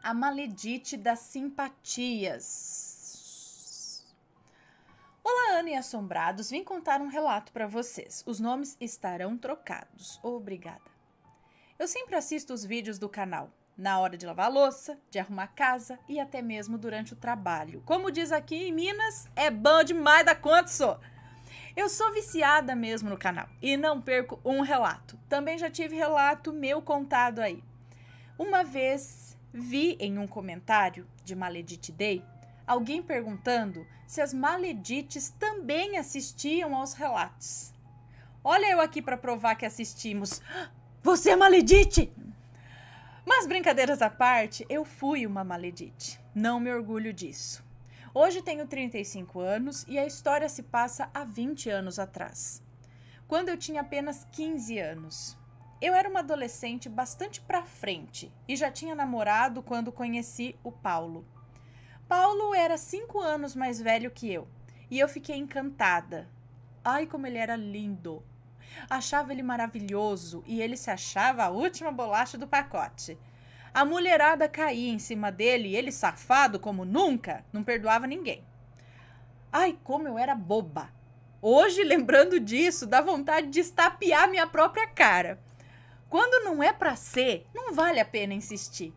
A Maledite das Simpatias. Olá, Ana e assombrados, vim contar um relato para vocês. Os nomes estarão trocados. Obrigada. Eu sempre assisto os vídeos do canal, na hora de lavar a louça, de arrumar a casa e até mesmo durante o trabalho. Como diz aqui em Minas, é bom demais da conta, só. Eu sou viciada mesmo no canal e não perco um relato. Também já tive relato meu contado aí. Uma vez vi em um comentário de Maledite Day alguém perguntando se as Maledites também assistiam aos relatos. Olha eu aqui para provar que assistimos. Você é Maledite! Mas brincadeiras à parte, eu fui uma Maledite. Não me orgulho disso. Hoje tenho 35 anos e a história se passa há 20 anos atrás, quando eu tinha apenas 15 anos. Eu era uma adolescente bastante pra frente e já tinha namorado quando conheci o Paulo. Paulo era 5 anos mais velho que eu e eu fiquei encantada. Ai, como ele era lindo! Achava ele maravilhoso e ele se achava a última bolacha do pacote. A mulherada caía em cima dele e ele, safado como nunca, não perdoava ninguém. Ai, como eu era boba! Hoje, lembrando disso, dá vontade de estapear minha própria cara. Quando não é pra ser, não vale a pena insistir.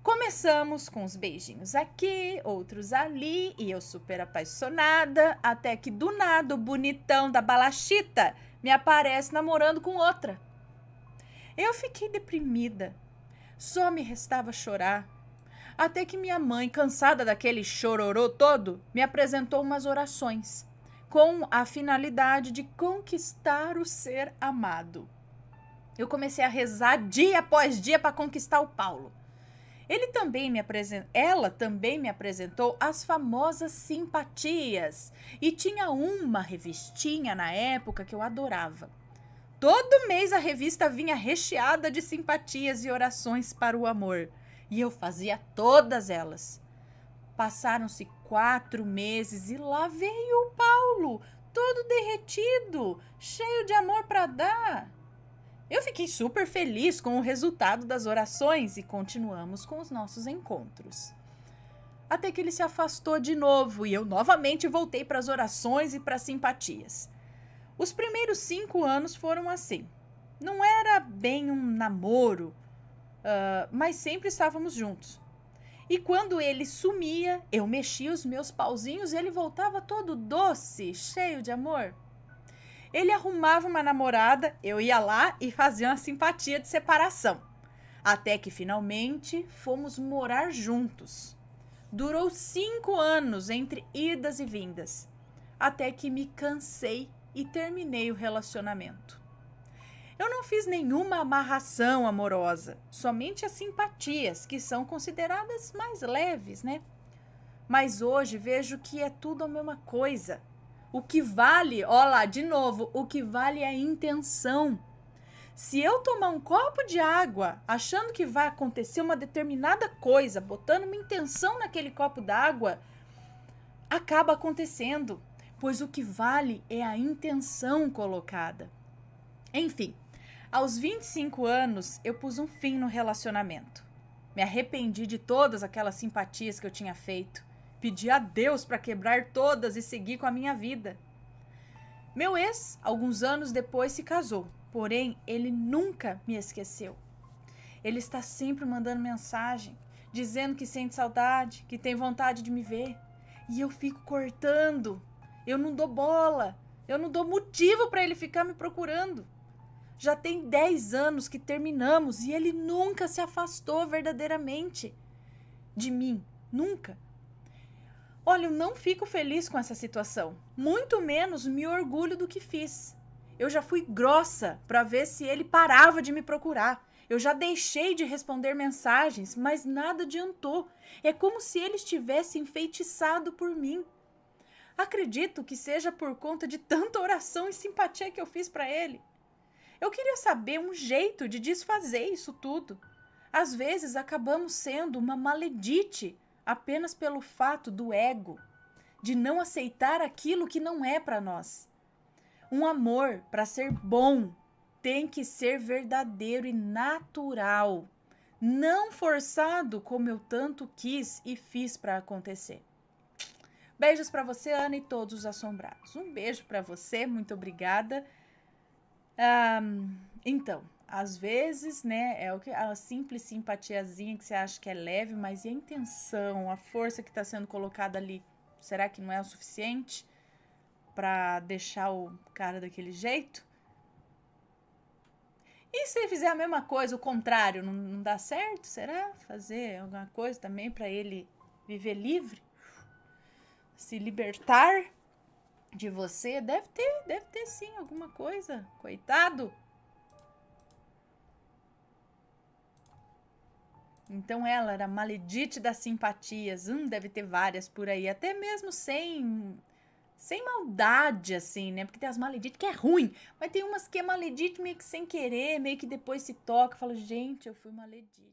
Começamos com os beijinhos aqui, outros ali, e eu super apaixonada, até que do nada o bonitão da balachita me aparece namorando com outra. Eu fiquei deprimida. Só me restava chorar. Até que minha mãe, cansada daquele chororô todo, me apresentou umas orações, com a finalidade de conquistar o ser amado. Eu comecei a rezar dia após dia para conquistar o Paulo. Ela também me apresentou as famosas simpatias e tinha uma revistinha na época que eu adorava. Todo mês a revista vinha recheada de simpatias e orações para o amor e eu fazia todas elas. Passaram-se 4 meses e lá veio o Paulo, todo derretido, cheio de amor para dar. Eu fiquei super feliz com o resultado das orações e continuamos com os nossos encontros. Até que ele se afastou de novo e eu novamente voltei para as orações e para as simpatias. Os primeiros 5 anos foram assim. Não era bem um namoro, mas sempre estávamos juntos. E quando ele sumia, eu mexia os meus pauzinhos e ele voltava todo doce, cheio de amor. Ele arrumava uma namorada, eu ia lá e fazia uma simpatia de separação. Até que finalmente fomos morar juntos. Durou 5 anos entre idas e vindas. Até que me cansei e terminei o relacionamento. Eu não fiz nenhuma amarração amorosa, somente as simpatias, que são consideradas mais leves, né? Mas hoje vejo que é tudo a mesma coisa. O que vale, ó lá, de novo, o que vale é a intenção. Se eu tomar um copo de água achando que vai acontecer uma determinada coisa, botando uma intenção naquele copo d'água, acaba acontecendo, pois o que vale é a intenção colocada. Enfim, aos 25 anos eu pus um fim no relacionamento. Me arrependi de todas aquelas simpatias que eu tinha feito. Pedi a Deus para quebrar todas e seguir com a minha vida. Meu ex, alguns anos depois, se casou, porém ele nunca me esqueceu. Ele está sempre mandando mensagem, dizendo que sente saudade, que tem vontade de me ver. E eu fico cortando. Eu não dou bola. Eu não dou motivo para ele ficar me procurando. Já tem 10 anos que terminamos e ele nunca se afastou verdadeiramente de mim. Nunca. Olha, eu não fico feliz com essa situação. Muito menos me orgulho do que fiz. Eu já fui grossa para ver se ele parava de me procurar. Eu já deixei de responder mensagens, mas nada adiantou. É como se ele estivesse enfeitiçado por mim. Acredito que seja por conta de tanta oração e simpatia que eu fiz para ele. Eu queria saber um jeito de desfazer isso tudo. Às vezes acabamos sendo uma maledite apenas pelo fato do ego, de não aceitar aquilo que não é para nós. Um amor, para ser bom, tem que ser verdadeiro e natural. não forçado como eu tanto quis e fiz para acontecer. Beijos para você, Ana, e todos os assombrados. Um beijo para você, muito obrigada. Então, às vezes, né, é o que a simples simpatiazinha que você acha que é leve, mas e a intenção, a força que está sendo colocada ali, será que não é o suficiente para deixar o cara daquele jeito? E se ele fizer a mesma coisa, o contrário, não dá certo? Será? Fazer alguma coisa também para ele viver livre? Se libertar de você? Deve ter sim alguma coisa. Coitado. Então ela era maledite das simpatias. Deve ter várias por aí, até mesmo sem maldade, assim, né? Porque tem as maledites que é ruim, mas tem umas que é maledite meio que sem querer, meio que depois se toca e fala, gente, eu fui maledite.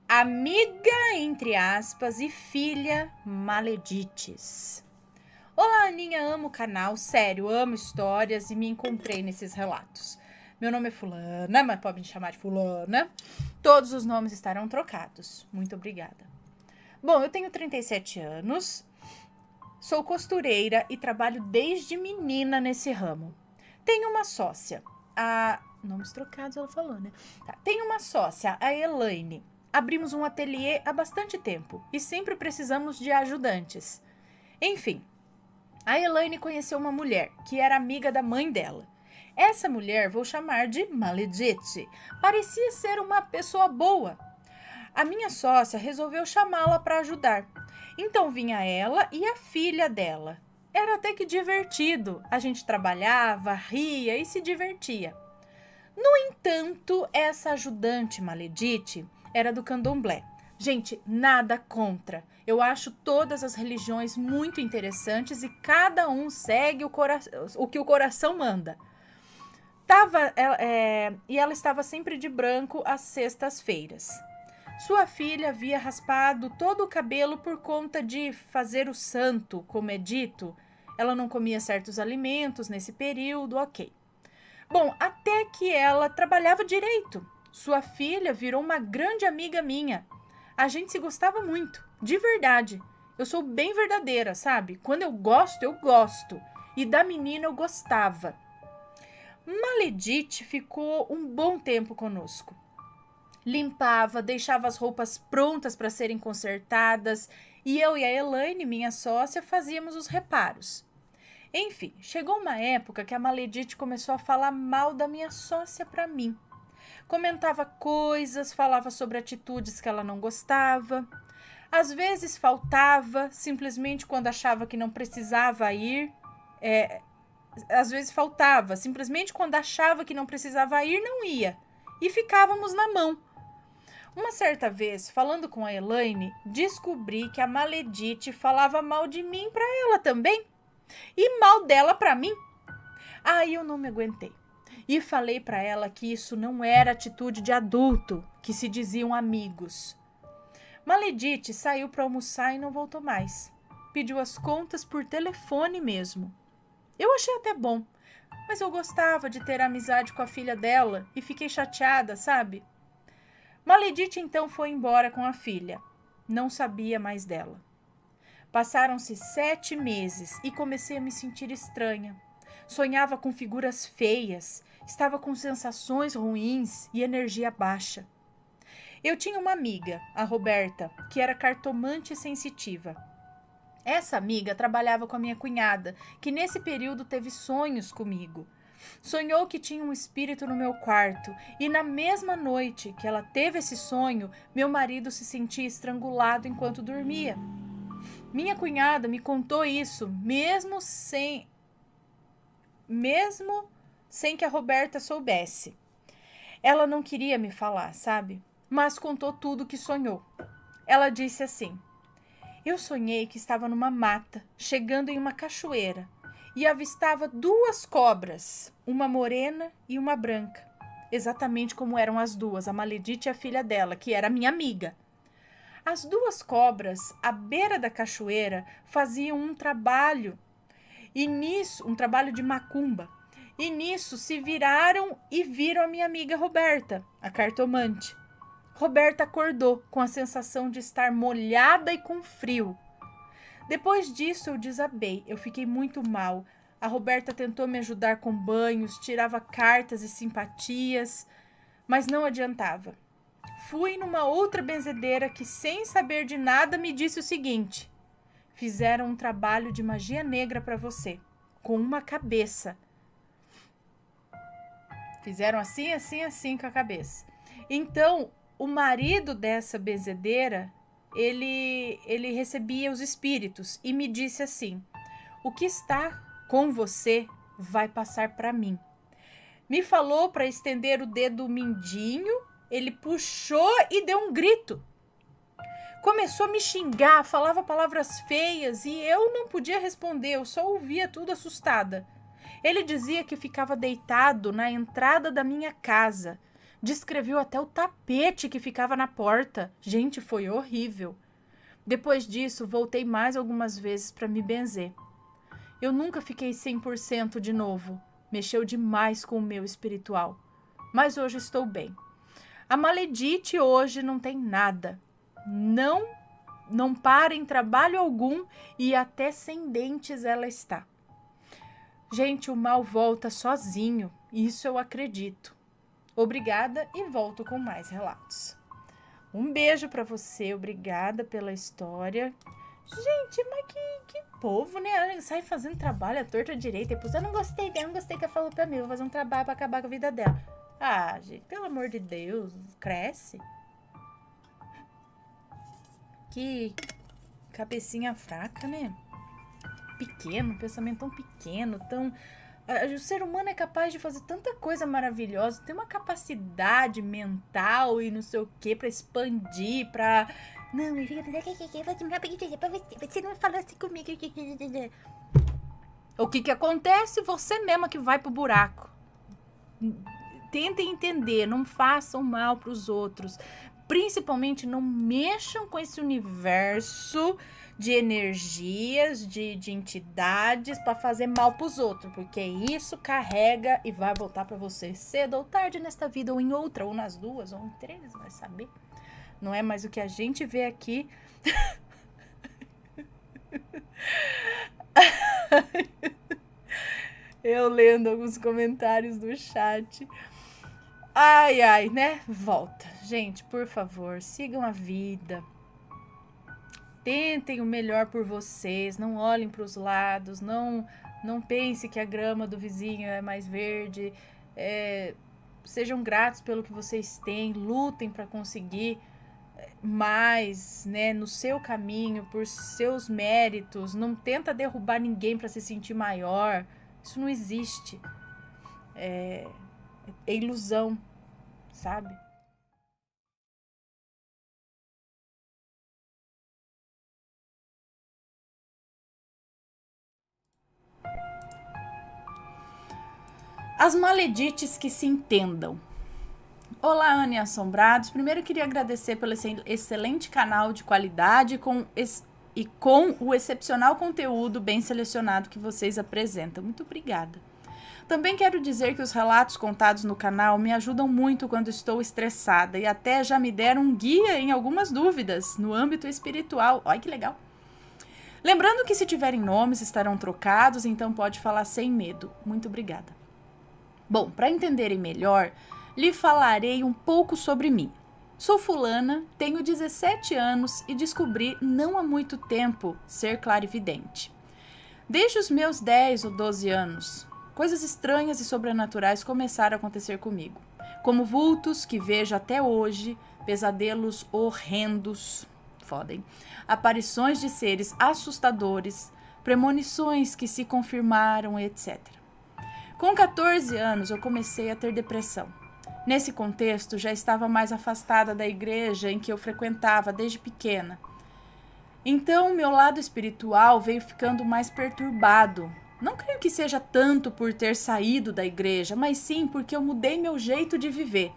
Amiga, entre aspas, e filha maledites. Olá, Aninha, amo o canal, sério, amo histórias e me encontrei nesses relatos. Meu nome é Fulana, mas pode me chamar de Fulana. Todos os nomes estarão trocados. Muito obrigada. Bom, eu tenho 37 anos, sou costureira e trabalho desde menina nesse ramo. Tenho uma sócia, nomes trocados ela falou, né? Tá. Tenho uma sócia, a Elaine. Abrimos um ateliê há bastante tempo e sempre precisamos de ajudantes. Enfim, a Elaine conheceu uma mulher que era amiga da mãe dela. Essa mulher vou chamar de Maledite. Parecia ser uma pessoa boa. A minha sócia resolveu chamá-la para ajudar. Então vinha ela e a filha dela. Era até que divertido. A gente trabalhava, ria e se divertia. No entanto, essa ajudante Maledite era do candomblé. Gente, nada contra. Eu acho todas as religiões muito interessantes e cada um segue o que o coração manda. E ela estava sempre de branco às sextas-feiras. Sua filha havia raspado todo o cabelo por conta de fazer o santo, como é dito. Ela não comia certos alimentos nesse período, ok. Bom, até que ela trabalhava direito. Sua filha virou uma grande amiga minha. A gente se gostava muito, de verdade. Eu sou bem verdadeira, sabe? Quando eu gosto, eu gosto. E da menina eu gostava. Maledite ficou um bom tempo conosco. Limpava, deixava as roupas prontas para serem consertadas e eu e a Elaine, minha sócia, fazíamos os reparos. Enfim, chegou uma época que a Maledite começou a falar mal da minha sócia para mim. Comentava coisas, falava sobre atitudes que ela não gostava. Às vezes faltava, simplesmente quando achava que não precisava ir. Às vezes faltava, simplesmente quando achava que não precisava ir, não ia. E ficávamos na mão. Uma certa vez, falando com a Elaine, descobri que a Maledite falava mal de mim para ela também. E mal dela para mim. Aí eu não me aguentei. E falei para ela que isso não era atitude de adulto, que se diziam amigos. Maledite saiu para almoçar e não voltou mais. Pediu as contas por telefone mesmo. Eu achei até bom, mas eu gostava de ter amizade com a filha dela e fiquei chateada, sabe? Maledite então foi embora com a filha. Não sabia mais dela. Passaram-se 7 meses e comecei a me sentir estranha. Sonhava com figuras feias, estava com sensações ruins e energia baixa. Eu tinha uma amiga, a Roberta, que era cartomante sensitiva. Essa amiga trabalhava com a minha cunhada, que nesse período teve sonhos comigo. Sonhou que tinha um espírito no meu quarto e na mesma noite que ela teve esse sonho, meu marido se sentia estrangulado enquanto dormia. Minha cunhada me contou isso, mesmo sem que a Roberta soubesse. Ela não queria me falar, sabe? Mas contou tudo o que sonhou. Ela disse assim: eu sonhei que estava numa mata, chegando em uma cachoeira, e avistava 2 cobras, uma morena e uma branca. Exatamente como eram as duas, a Maledite e a filha dela, que era minha amiga. As 2 cobras, à beira da cachoeira, faziam um trabalho E nisso, um trabalho de macumba. E nisso se viraram e viram a minha amiga Roberta, a cartomante. Roberta acordou com a sensação de estar molhada e com frio. Depois disso eu desabei, eu fiquei muito mal. A Roberta tentou me ajudar com banhos, tirava cartas e simpatias, mas não adiantava. Fui numa outra benzedeira que, sem saber de nada, me disse o seguinte: fizeram um trabalho de magia negra para você, com uma cabeça. Fizeram assim, assim, assim com a cabeça. Então, o marido dessa benzedeira, ele recebia os espíritos e me disse assim: o que está com você vai passar para mim. Me falou para estender o dedo mindinho, ele puxou e deu um grito. Começou a me xingar, falava palavras feias e eu não podia responder, eu só ouvia tudo assustada. Ele dizia que ficava deitado na entrada da minha casa. Descreveu até o tapete que ficava na porta. Gente, foi horrível. Depois disso, voltei mais algumas vezes para me benzer. Eu nunca fiquei 100% de novo. Mexeu demais com o meu espiritual. Mas hoje estou bem. A Maledite hoje não tem nada. Não para em trabalho algum e até sem dentes ela está. Gente, o mal volta sozinho. Isso eu acredito. Obrigada e volto com mais relatos. Um beijo para você, obrigada pela história. Gente, mas que povo, né? Sai fazendo trabalho à torta direita. Depois eu não gostei que ela falou pra mim. Vou fazer um trabalho pra acabar com a vida dela. Ah, gente, pelo amor de Deus, cresce. Que cabecinha fraca, né? Pequeno, pensamento tão pequeno, tão... O ser humano é capaz de fazer tanta coisa maravilhosa, tem uma capacidade mental e não sei o que pra expandir, pra... Não, eu fico... Você não falou assim comigo. O que acontece? Você mesma que vai pro buraco. Tentem entender, não façam mal pros outros. Principalmente não mexam com esse universo de energias, de entidades para fazer mal pros outros, porque isso carrega e vai voltar para você cedo ou tarde nesta vida, ou em outra, ou nas duas, ou em três, vai saber. Não é mais o que a gente vê aqui. Eu lendo alguns comentários do chat. Ai, ai, né? Volta. Gente, por favor, sigam a vida. Tentem o melhor por vocês. Não olhem para os lados. Não pense que a grama do vizinho é mais verde. Sejam gratos pelo que vocês têm. Lutem para conseguir mais, né? No seu caminho, por seus méritos. Não tenta derrubar ninguém para se sentir maior. Isso não existe. É ilusão, sabe? As maledites que se entendam. Olá, Ana e Assombrados. Primeiro queria agradecer pelo excelente canal de qualidade e com o excepcional conteúdo bem selecionado que vocês apresentam. Muito obrigada. Também quero dizer que os relatos contados no canal me ajudam muito quando estou estressada e até já me deram um guia em algumas dúvidas no âmbito espiritual. Olha que legal! Lembrando que se tiverem nomes estarão trocados, então pode falar sem medo. Muito obrigada. Bom, para entenderem melhor, lhe falarei um pouco sobre mim. Sou fulana, tenho 17 anos e descobri não há muito tempo ser clarividente. Desde os meus 10 ou 12 anos, coisas estranhas e sobrenaturais começaram a acontecer comigo, como vultos que vejo até hoje, pesadelos horrendos, fodem, aparições de seres assustadores, premonições que se confirmaram, etc. Com 14 anos, eu comecei a ter depressão. Nesse contexto, já estava mais afastada da igreja em que eu frequentava desde pequena. Então, meu lado espiritual veio ficando mais perturbado. Não creio que seja tanto por ter saído da igreja, mas sim porque eu mudei meu jeito de viver.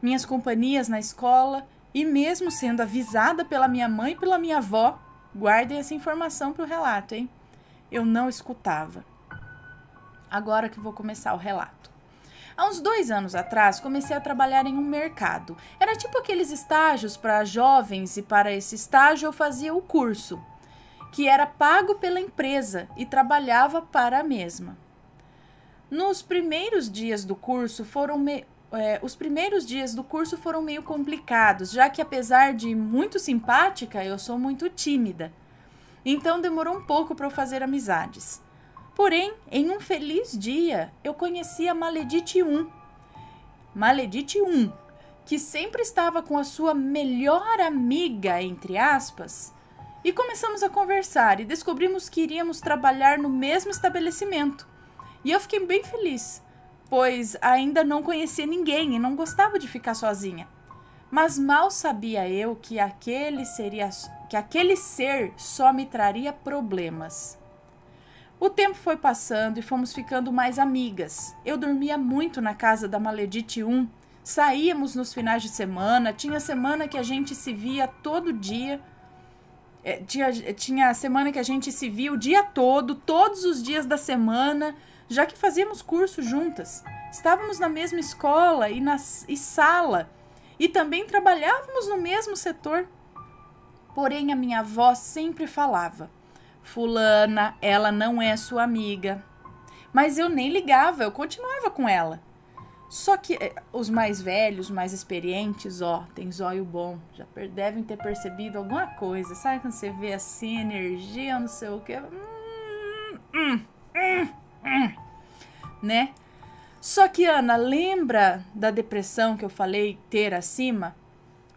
Minhas companhias na escola e mesmo sendo avisada pela minha mãe e pela minha avó, guardem essa informação para o relato, hein? Eu não escutava. agora que vou começar o relato. Há uns 2 anos atrás, comecei a trabalhar em um mercado. Era tipo aqueles estágios para jovens, e para esse estágio eu fazia o curso, que era pago pela empresa e trabalhava para a mesma. Os primeiros dias do curso foram meio complicados, já que apesar de muito simpática, eu sou muito tímida. Então demorou um pouco para eu fazer amizades. Porém, em um feliz dia, eu conheci a Maledite 1. Maledite 1, que sempre estava com a sua melhor amiga, entre aspas, e começamos a conversar e descobrimos que iríamos trabalhar no mesmo estabelecimento. E eu fiquei bem feliz, pois ainda não conhecia ninguém e não gostava de ficar sozinha. Mas mal sabia eu que aquele ser só me traria problemas. O tempo foi passando e fomos ficando mais amigas. Eu dormia muito na casa da Maledite 1, saíamos nos finais de semana, tinha semana que a gente se via todo dia, tinha semana que a gente se via o dia todo, todos os dias da semana, já que fazíamos curso juntas. Estávamos na mesma escola e sala e também trabalhávamos no mesmo setor. Porém, a minha avó sempre falava: fulana, ela não é sua amiga. Mas eu nem ligava, eu continuava com ela. Só que os mais velhos, mais experientes, tem zóio bom, já devem ter percebido alguma coisa. Sabe quando você vê assim, energia, não sei o quê? Né? Só que, Ana, lembra da depressão que eu falei ter acima?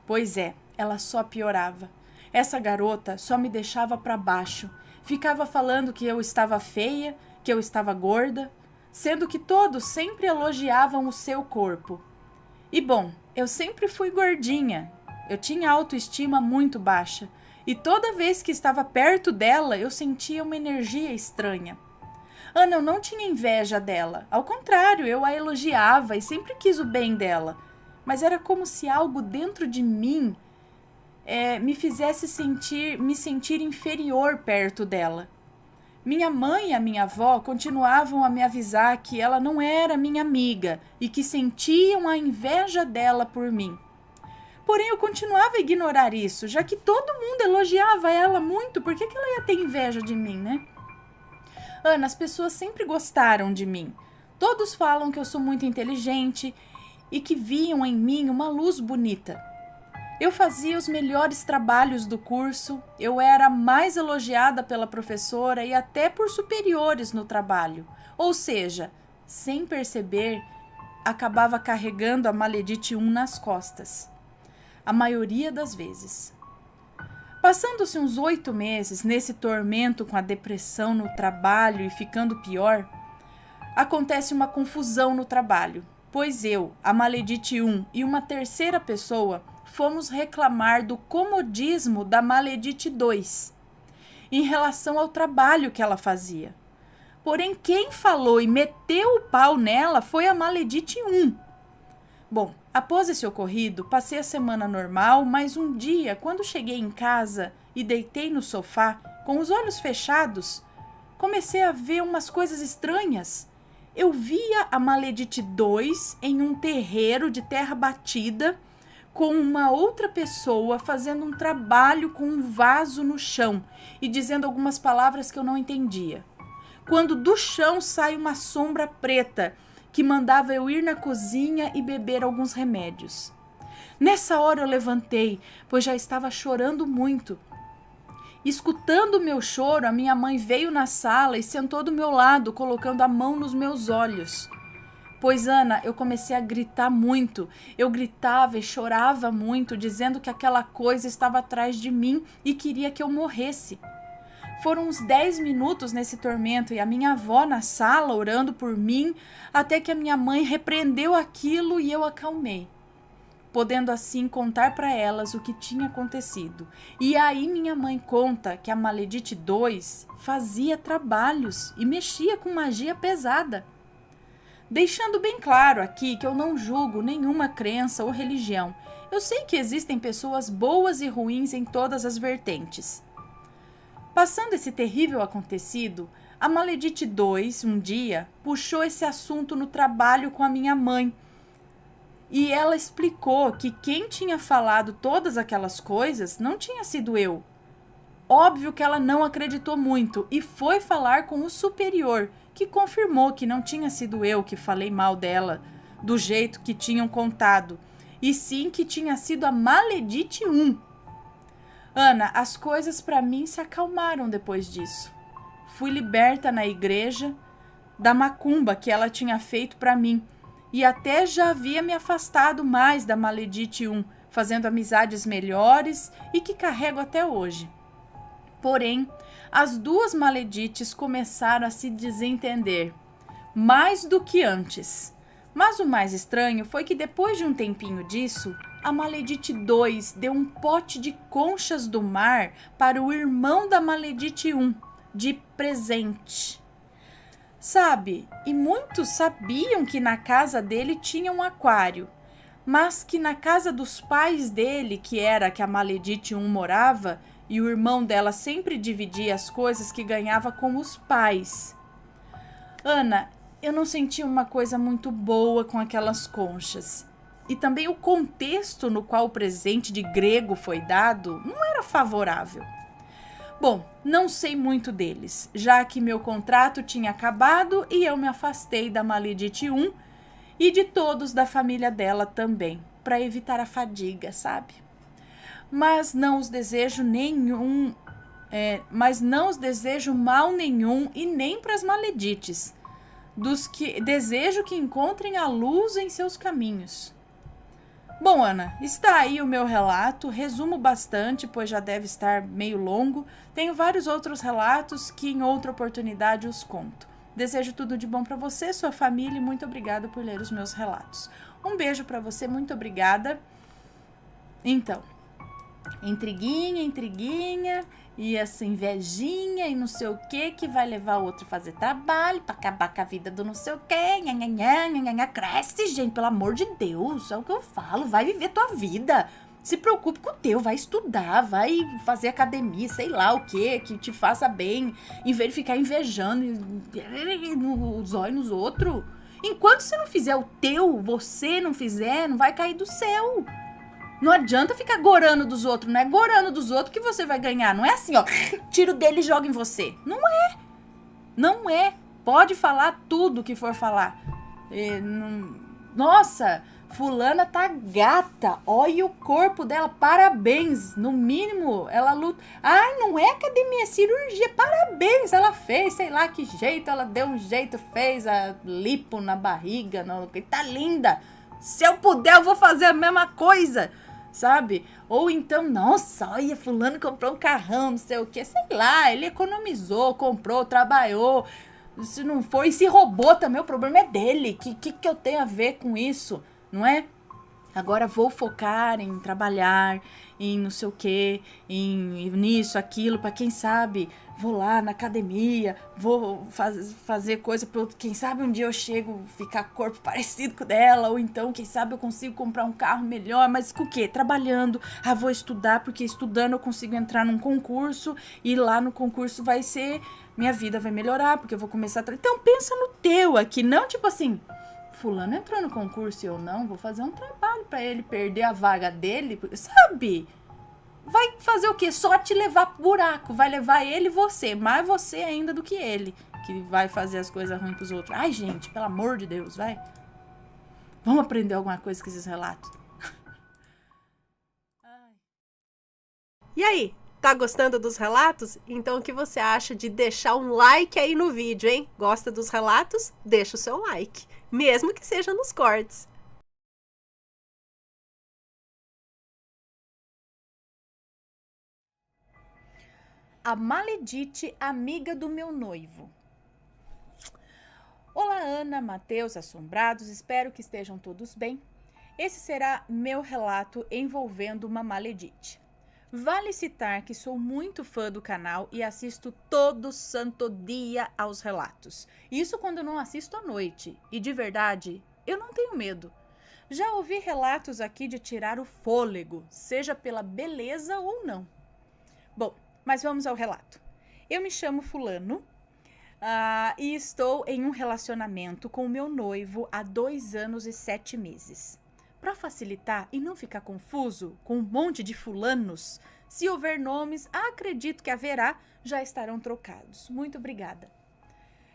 Pois é, ela só piorava. Essa garota só me deixava para baixo. Ficava falando que eu estava feia, que eu estava gorda, sendo que todos sempre elogiavam o seu corpo. E bom, eu sempre fui gordinha. Eu tinha autoestima muito baixa. E toda vez que estava perto dela, eu sentia uma energia estranha. Ana, eu não tinha inveja dela. Ao contrário, eu a elogiava e sempre quis o bem dela. Mas era como se algo dentro de mim me fizesse me sentir inferior perto dela. Minha mãe e a minha avó continuavam a me avisar que ela não era minha amiga e que sentiam a inveja dela por mim. Porém, eu continuava a ignorar isso, já que todo mundo elogiava ela muito. Por que ela ia ter inveja de mim, né? Ana, as pessoas sempre gostaram de mim. Todos falam que eu sou muito inteligente e que viam em mim uma luz bonita. Eu fazia os melhores trabalhos do curso, eu era mais elogiada pela professora e até por superiores no trabalho. Ou seja, sem perceber, acabava carregando a Maledite 1 nas costas. A maioria das vezes. Passando-se uns 8 meses nesse tormento com a depressão no trabalho e ficando pior, acontece uma confusão no trabalho, pois eu, a Maledite 1 e uma terceira pessoa fomos reclamar do comodismo da Maledite 2 em relação ao trabalho que ela fazia. Porém, quem falou e meteu o pau nela foi a Maledite 1. Bom, após esse ocorrido, passei a semana normal, mas um dia, quando cheguei em casa e deitei no sofá, com os olhos fechados, comecei a ver umas coisas estranhas. Eu via a Maledite 2 em um terreiro de terra batida, com uma outra pessoa fazendo um trabalho com um vaso no chão e dizendo algumas palavras que eu não entendia. Quando do chão sai uma sombra preta que mandava eu ir na cozinha e beber alguns remédios. Nessa hora eu levantei, pois já estava chorando muito. Escutando o meu choro, a minha mãe veio na sala e sentou do meu lado, colocando a mão nos meus olhos. Pois, Ana, eu comecei a gritar muito. Eu gritava e chorava muito, dizendo que aquela coisa estava atrás de mim e queria que eu morresse. Foram uns 10 minutos nesse tormento e a minha avó na sala orando por mim, até que a minha mãe repreendeu aquilo e eu acalmei, podendo assim contar para elas o que tinha acontecido. E aí minha mãe conta que a Maledite 2 fazia trabalhos e mexia com magia pesada. Deixando bem claro aqui que eu não julgo nenhuma crença ou religião. Eu sei que existem pessoas boas e ruins em todas as vertentes. Passando esse terrível acontecido, A Maledite 2, um dia, puxou esse assunto no trabalho com a minha mãe. E ela explicou que quem tinha falado todas aquelas coisas não tinha sido eu. Óbvio que ela não acreditou muito e foi falar com o superior, que confirmou que não tinha sido eu que falei mal dela do jeito que tinham contado, e sim que tinha sido a Maledite 1. Ana, as coisas para mim se acalmaram depois disso. Fui liberta na igreja da macumba que ela tinha feito para mim e até já havia me afastado mais da Maledite 1, fazendo amizades melhores e que carrego até hoje. Porém, as duas Maledites começaram a se desentender, mais do que antes. Mas o mais estranho foi que depois de um tempinho disso, a Maledite 2 deu um pote de conchas do mar para o irmão da Maledite 1, de presente. Sabe, e muitos sabiam que na casa dele tinha um aquário, mas que na casa dos pais dele, que era que a Maledite 1 morava, e o irmão dela sempre dividia as coisas que ganhava com os pais. Ana, eu não senti uma coisa muito boa com aquelas conchas. E também o contexto no qual o presente de grego foi dado não era favorável. Bom, não sei muito deles, já que meu contrato tinha acabado e eu me afastei da Maledite 1 e de todos da família dela também, para evitar a fadiga, sabe? Mas não os desejo mal nenhum e nem para as Maledites, dos que desejo que encontrem a luz em seus caminhos. Bom, Ana, está aí o meu relato, resumo bastante, pois já deve estar meio longo. Tenho vários outros relatos que em outra oportunidade os conto. Desejo tudo de bom para você, sua família e muito obrigada por ler os meus relatos. Um beijo para você, muito obrigada. Então, intriguinha, e essa invejinha e não sei o que vai levar o outro a fazer trabalho pra acabar com a vida do não sei o que, nhanhanha, cresce, gente, pelo amor de Deus, é o que eu falo, vai viver tua vida, se preocupe com o teu, vai estudar, vai fazer academia, sei lá o que te faça bem, em vez de ficar invejando os olhos nos outros. Enquanto você não fizer o teu, você não fizer, não vai cair do céu. Não adianta ficar gorando dos outros, não é gorando dos outros que você vai ganhar. Não é assim, ó, tira o dele e joga em você. Não é. Pode falar tudo que for falar. Nossa, fulana tá gata, olha o corpo dela, parabéns. No mínimo, ela luta. Ai, não é academia, é cirurgia, parabéns. Ela fez, sei lá que jeito, ela deu um jeito, fez a lipo na barriga, tá linda. Se eu puder, eu vou fazer a mesma coisa. Sabe? Ou então, nossa, olha, fulano comprou um carrão, não sei o que, sei lá, ele economizou, comprou, trabalhou, se não for, e se roubou também, o problema é dele, que eu tenho a ver com isso, não é? Agora vou focar em trabalhar, em não sei o que, em nisso, aquilo, para quem sabe, vou lá na academia, vou fazer coisa para quem sabe um dia eu chego ficar corpo parecido com o dela, ou então quem sabe eu consigo comprar um carro melhor, mas com o quê? Trabalhando, vou estudar, porque estudando eu consigo entrar num concurso, e lá no concurso vai ser, minha vida vai melhorar, porque eu vou começar a... Então pensa no teu aqui, não tipo assim... Fulano entrou no concurso e eu não, vou fazer um trabalho pra ele perder a vaga dele, sabe? Vai fazer o quê? Só te levar pro buraco, vai levar ele e você, mais você ainda do que ele, que vai fazer as coisas ruins pros outros. Ai, gente, pelo amor de Deus, vai. Vamos aprender alguma coisa com esses relatos. E aí, tá gostando dos relatos? Então o que você acha de deixar um like aí no vídeo, hein? Gosta dos relatos? Deixa o seu like, mesmo que seja nos cortes. A Maledite, amiga do meu noivo. Olá, Ana, Matheus, assombrados, espero que estejam todos bem. Esse será meu relato envolvendo uma Maledite. Vale citar que sou muito fã do canal e assisto todo santo dia aos relatos. Isso quando eu não assisto à noite. E de verdade, eu não tenho medo. Já ouvi relatos aqui de tirar o fôlego, seja pela beleza ou não. Bom, mas vamos ao relato. Eu me chamo fulano, E estou em um relacionamento com o meu noivo há 2 anos e 7 meses. Para facilitar e não ficar confuso com um monte de fulanos, se houver nomes, acredito que haverá, já estarão trocados. Muito obrigada.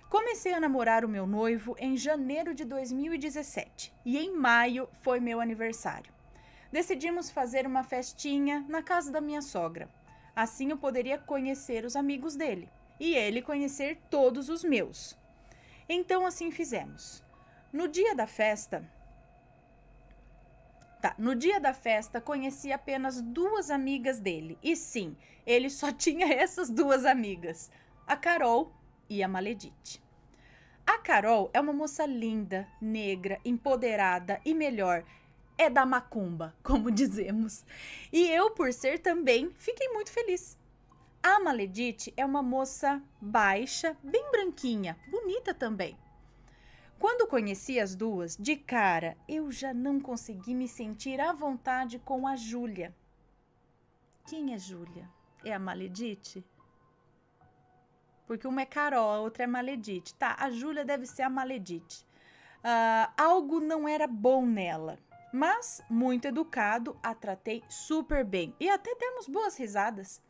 Comecei a namorar o meu noivo em janeiro de 2017 e em maio foi meu aniversário. Decidimos fazer uma festinha na casa da minha sogra. Assim eu poderia conhecer os amigos dele e ele conhecer todos os meus. Então assim fizemos. No dia da festa, conheci apenas 2 amigas dele. E sim, ele só tinha essas 2 amigas, a Carol e a Maledite. A Carol é uma moça linda, negra, empoderada e melhor, é da macumba, como dizemos. E eu, por ser também, fiquei muito feliz. A Maledite é uma moça baixa, bem branquinha, bonita também. Quando conheci as 2, de cara, eu já não consegui me sentir à vontade com a Júlia. Quem é Júlia? É a Maledite? Porque uma é Carol, a outra é Maledite. Tá, a Júlia deve ser a Maledite. Algo não era bom nela, mas, muito educado, a tratei super bem e até demos boas risadas.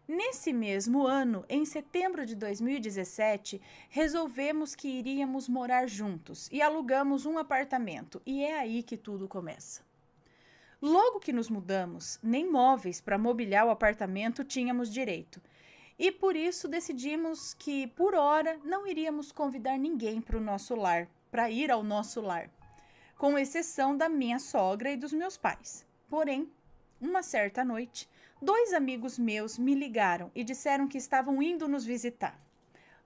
Nesse mesmo ano, em setembro de 2017, resolvemos que iríamos morar juntos e alugamos um apartamento. E é aí que tudo começa. Logo que nos mudamos, nem móveis para mobiliar o apartamento tínhamos direito. E por isso decidimos que, por hora, não iríamos convidar ninguém para ir ao nosso lar, com exceção da minha sogra e dos meus pais. Porém, uma certa noite, 2 amigos meus me ligaram e disseram que estavam indo nos visitar.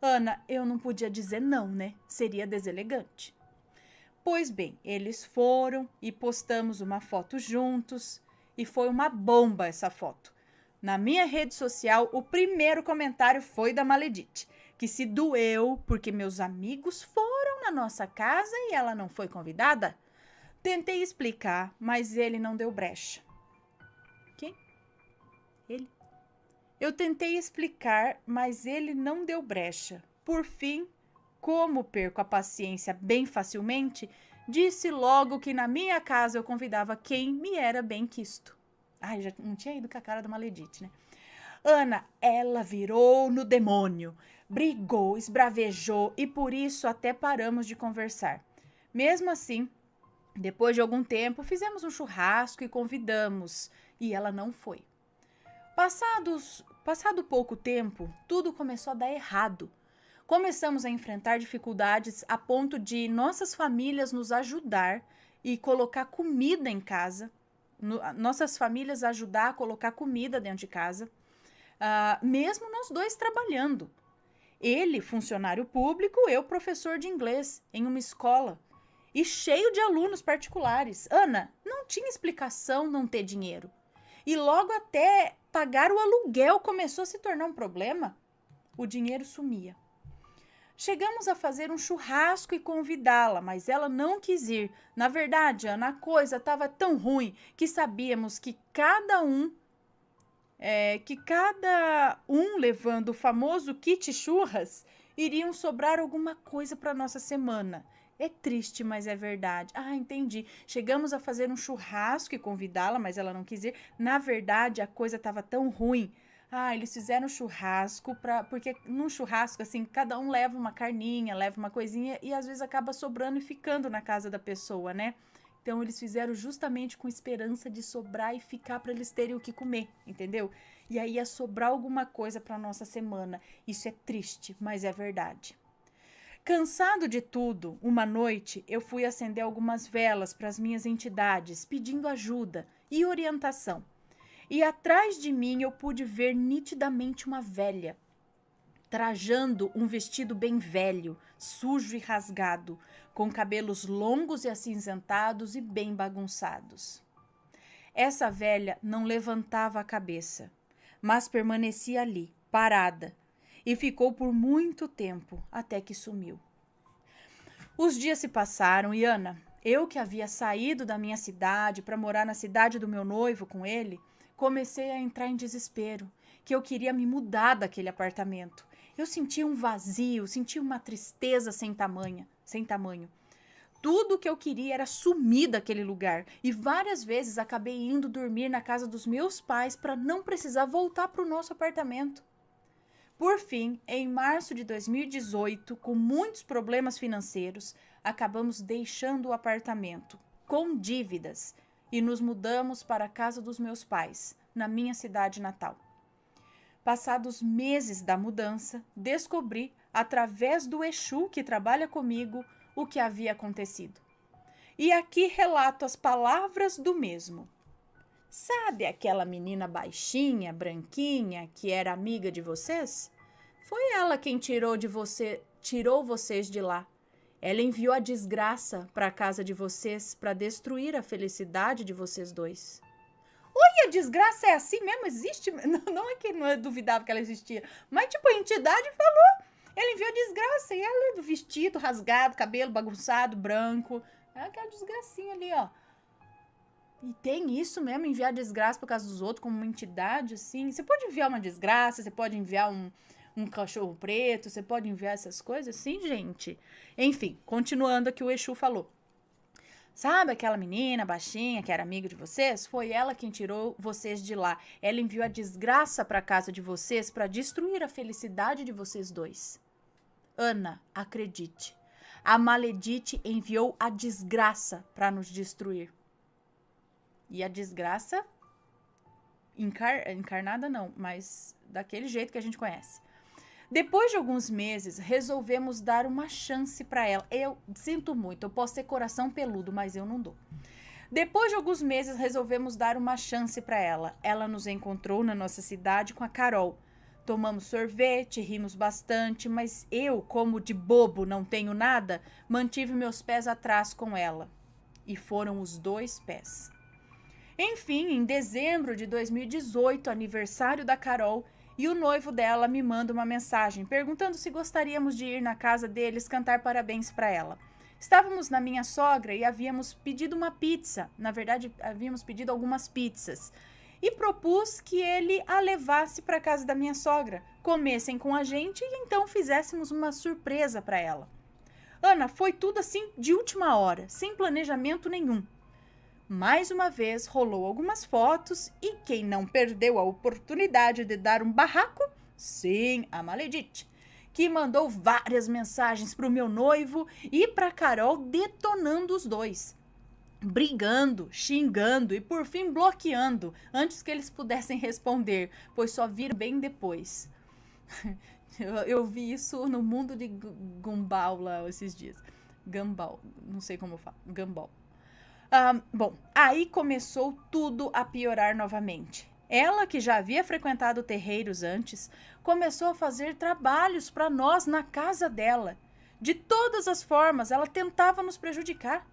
Ana, eu não podia dizer não, né? Seria deselegante. Pois bem, eles foram e postamos uma foto juntos e foi uma bomba essa foto. Na minha rede social, o primeiro comentário foi da Maledite, que se doeu porque meus amigos foram na nossa casa e ela não foi convidada. Tentei explicar, mas ele não deu brecha. Quem? Ele? Eu tentei explicar, mas ele não deu brecha. Por fim, como perco a paciência bem facilmente, disse logo que na minha casa eu convidava quem me era bem quisto. Ai, já não tinha ido com a cara da Maledite, né? Ana, ela virou no demônio, brigou, esbravejou e por isso até paramos de conversar. Mesmo assim, depois de algum tempo, fizemos um churrasco e convidamos, e ela não foi. Passado pouco tempo, tudo começou a dar errado. Começamos a enfrentar dificuldades a ponto de nossas famílias nos ajudar e colocar comida em casa. Nossas famílias ajudar a colocar comida dentro de casa, mesmo nós 2 trabalhando. Ele, funcionário público, eu, professor de inglês em uma escola e cheio de alunos particulares. Ana, não tinha explicação não ter dinheiro. E logo até pagar o aluguel começou a se tornar um problema. O dinheiro sumia. Chegamos a fazer um churrasco e convidá-la, mas ela não quis ir. Na verdade, Ana, a coisa estava tão ruim que sabíamos que cada um levando o famoso kit churras, iriam sobrar alguma coisa para nossa semana. É triste, mas é verdade. Entendi. Chegamos a fazer um churrasco e convidá-la, mas ela não quis ir. Na verdade, a coisa estava tão ruim. Eles fizeram churrasco, porque num churrasco, assim, cada um leva uma carninha, leva uma coisinha e às vezes acaba sobrando e ficando na casa da pessoa, né? Então, eles fizeram justamente com esperança de sobrar e ficar para eles terem o que comer, entendeu? E aí ia sobrar alguma coisa para nossa semana. Isso é triste, mas é verdade. Cansado de tudo, uma noite eu fui acender algumas velas para as minhas entidades, pedindo ajuda e orientação. E atrás de mim eu pude ver nitidamente uma velha, trajando um vestido bem velho, sujo e rasgado, com cabelos longos e acinzentados e bem bagunçados. Essa velha não levantava a cabeça, mas permanecia ali, parada, e ficou por muito tempo, até que sumiu. Os dias se passaram e Ana, eu que havia saído da minha cidade para morar na cidade do meu noivo com ele, comecei a entrar em desespero, que eu queria me mudar daquele apartamento. Eu sentia um vazio, sentia uma tristeza sem tamanho. Tudo que eu queria era sumir daquele lugar. E várias vezes acabei indo dormir na casa dos meus pais para não precisar voltar para o nosso apartamento. Por fim, em março de 2018, com muitos problemas financeiros, acabamos deixando o apartamento, com dívidas, e nos mudamos para a casa dos meus pais, na minha cidade natal. Passados meses da mudança, descobri, através do Exu que trabalha comigo, o que havia acontecido. E aqui relato as palavras do mesmo. Sabe aquela menina baixinha, branquinha, que era amiga de vocês? Foi ela quem tirou vocês de lá. Ela enviou a desgraça para a casa de vocês para destruir a felicidade de vocês dois. Oi, a desgraça é assim mesmo? Existe? Não é que não é duvidável que ela existia, mas tipo, a entidade falou. Ela enviou a desgraça e ela, vestido rasgado, cabelo bagunçado, branco. É aquela desgracinha ali, ó. E tem isso mesmo, enviar desgraça por causa dos outros como uma entidade, assim. Você pode enviar uma desgraça, você pode enviar um cachorro preto, você pode enviar essas coisas, sim, gente. Enfim, continuando aqui, o Exu falou. Sabe aquela menina baixinha que era amiga de vocês? Foi ela quem tirou vocês de lá. Ela enviou a desgraça para casa de vocês para destruir a felicidade de vocês dois. Ana, acredite. A Maledite enviou a desgraça para nos destruir. E a desgraça encarnada não, mas daquele jeito que a gente conhece. Depois de alguns meses, resolvemos dar uma chance para ela. Eu sinto muito, eu posso ter coração peludo, mas eu não dou. Depois de alguns meses, resolvemos dar uma chance para ela. Ela nos encontrou na nossa cidade com a Carol. Tomamos sorvete, rimos bastante, mas eu, como de bobo não tenho nada, mantive meus pés atrás com ela. E foram os 2 pés. Enfim, em dezembro de 2018, aniversário da Carol, e o noivo dela me manda uma mensagem perguntando se gostaríamos de ir na casa deles cantar parabéns para ela. Estávamos na minha sogra e havíamos pedido uma pizza. Na verdade, havíamos pedido algumas pizzas. E propus que ele a levasse para a casa da minha sogra, comessem com a gente e então fizéssemos uma surpresa para ela. Ana, foi tudo assim de última hora, sem planejamento nenhum. Mais uma vez rolou algumas fotos e quem não perdeu a oportunidade de dar um barraco? Sim, a Maledite, que mandou várias mensagens para o meu noivo e para Carol detonando os dois. Brigando, xingando e por fim bloqueando antes que eles pudessem responder, pois só viram bem depois. Eu vi isso no mundo de Gumball lá esses dias. Gumball, não sei como eu falo, Gumball. Bom, aí começou tudo a piorar novamente. Ela, que já havia frequentado terreiros antes, começou a fazer trabalhos para nós na casa dela. De todas as formas, ela tentava nos prejudicar.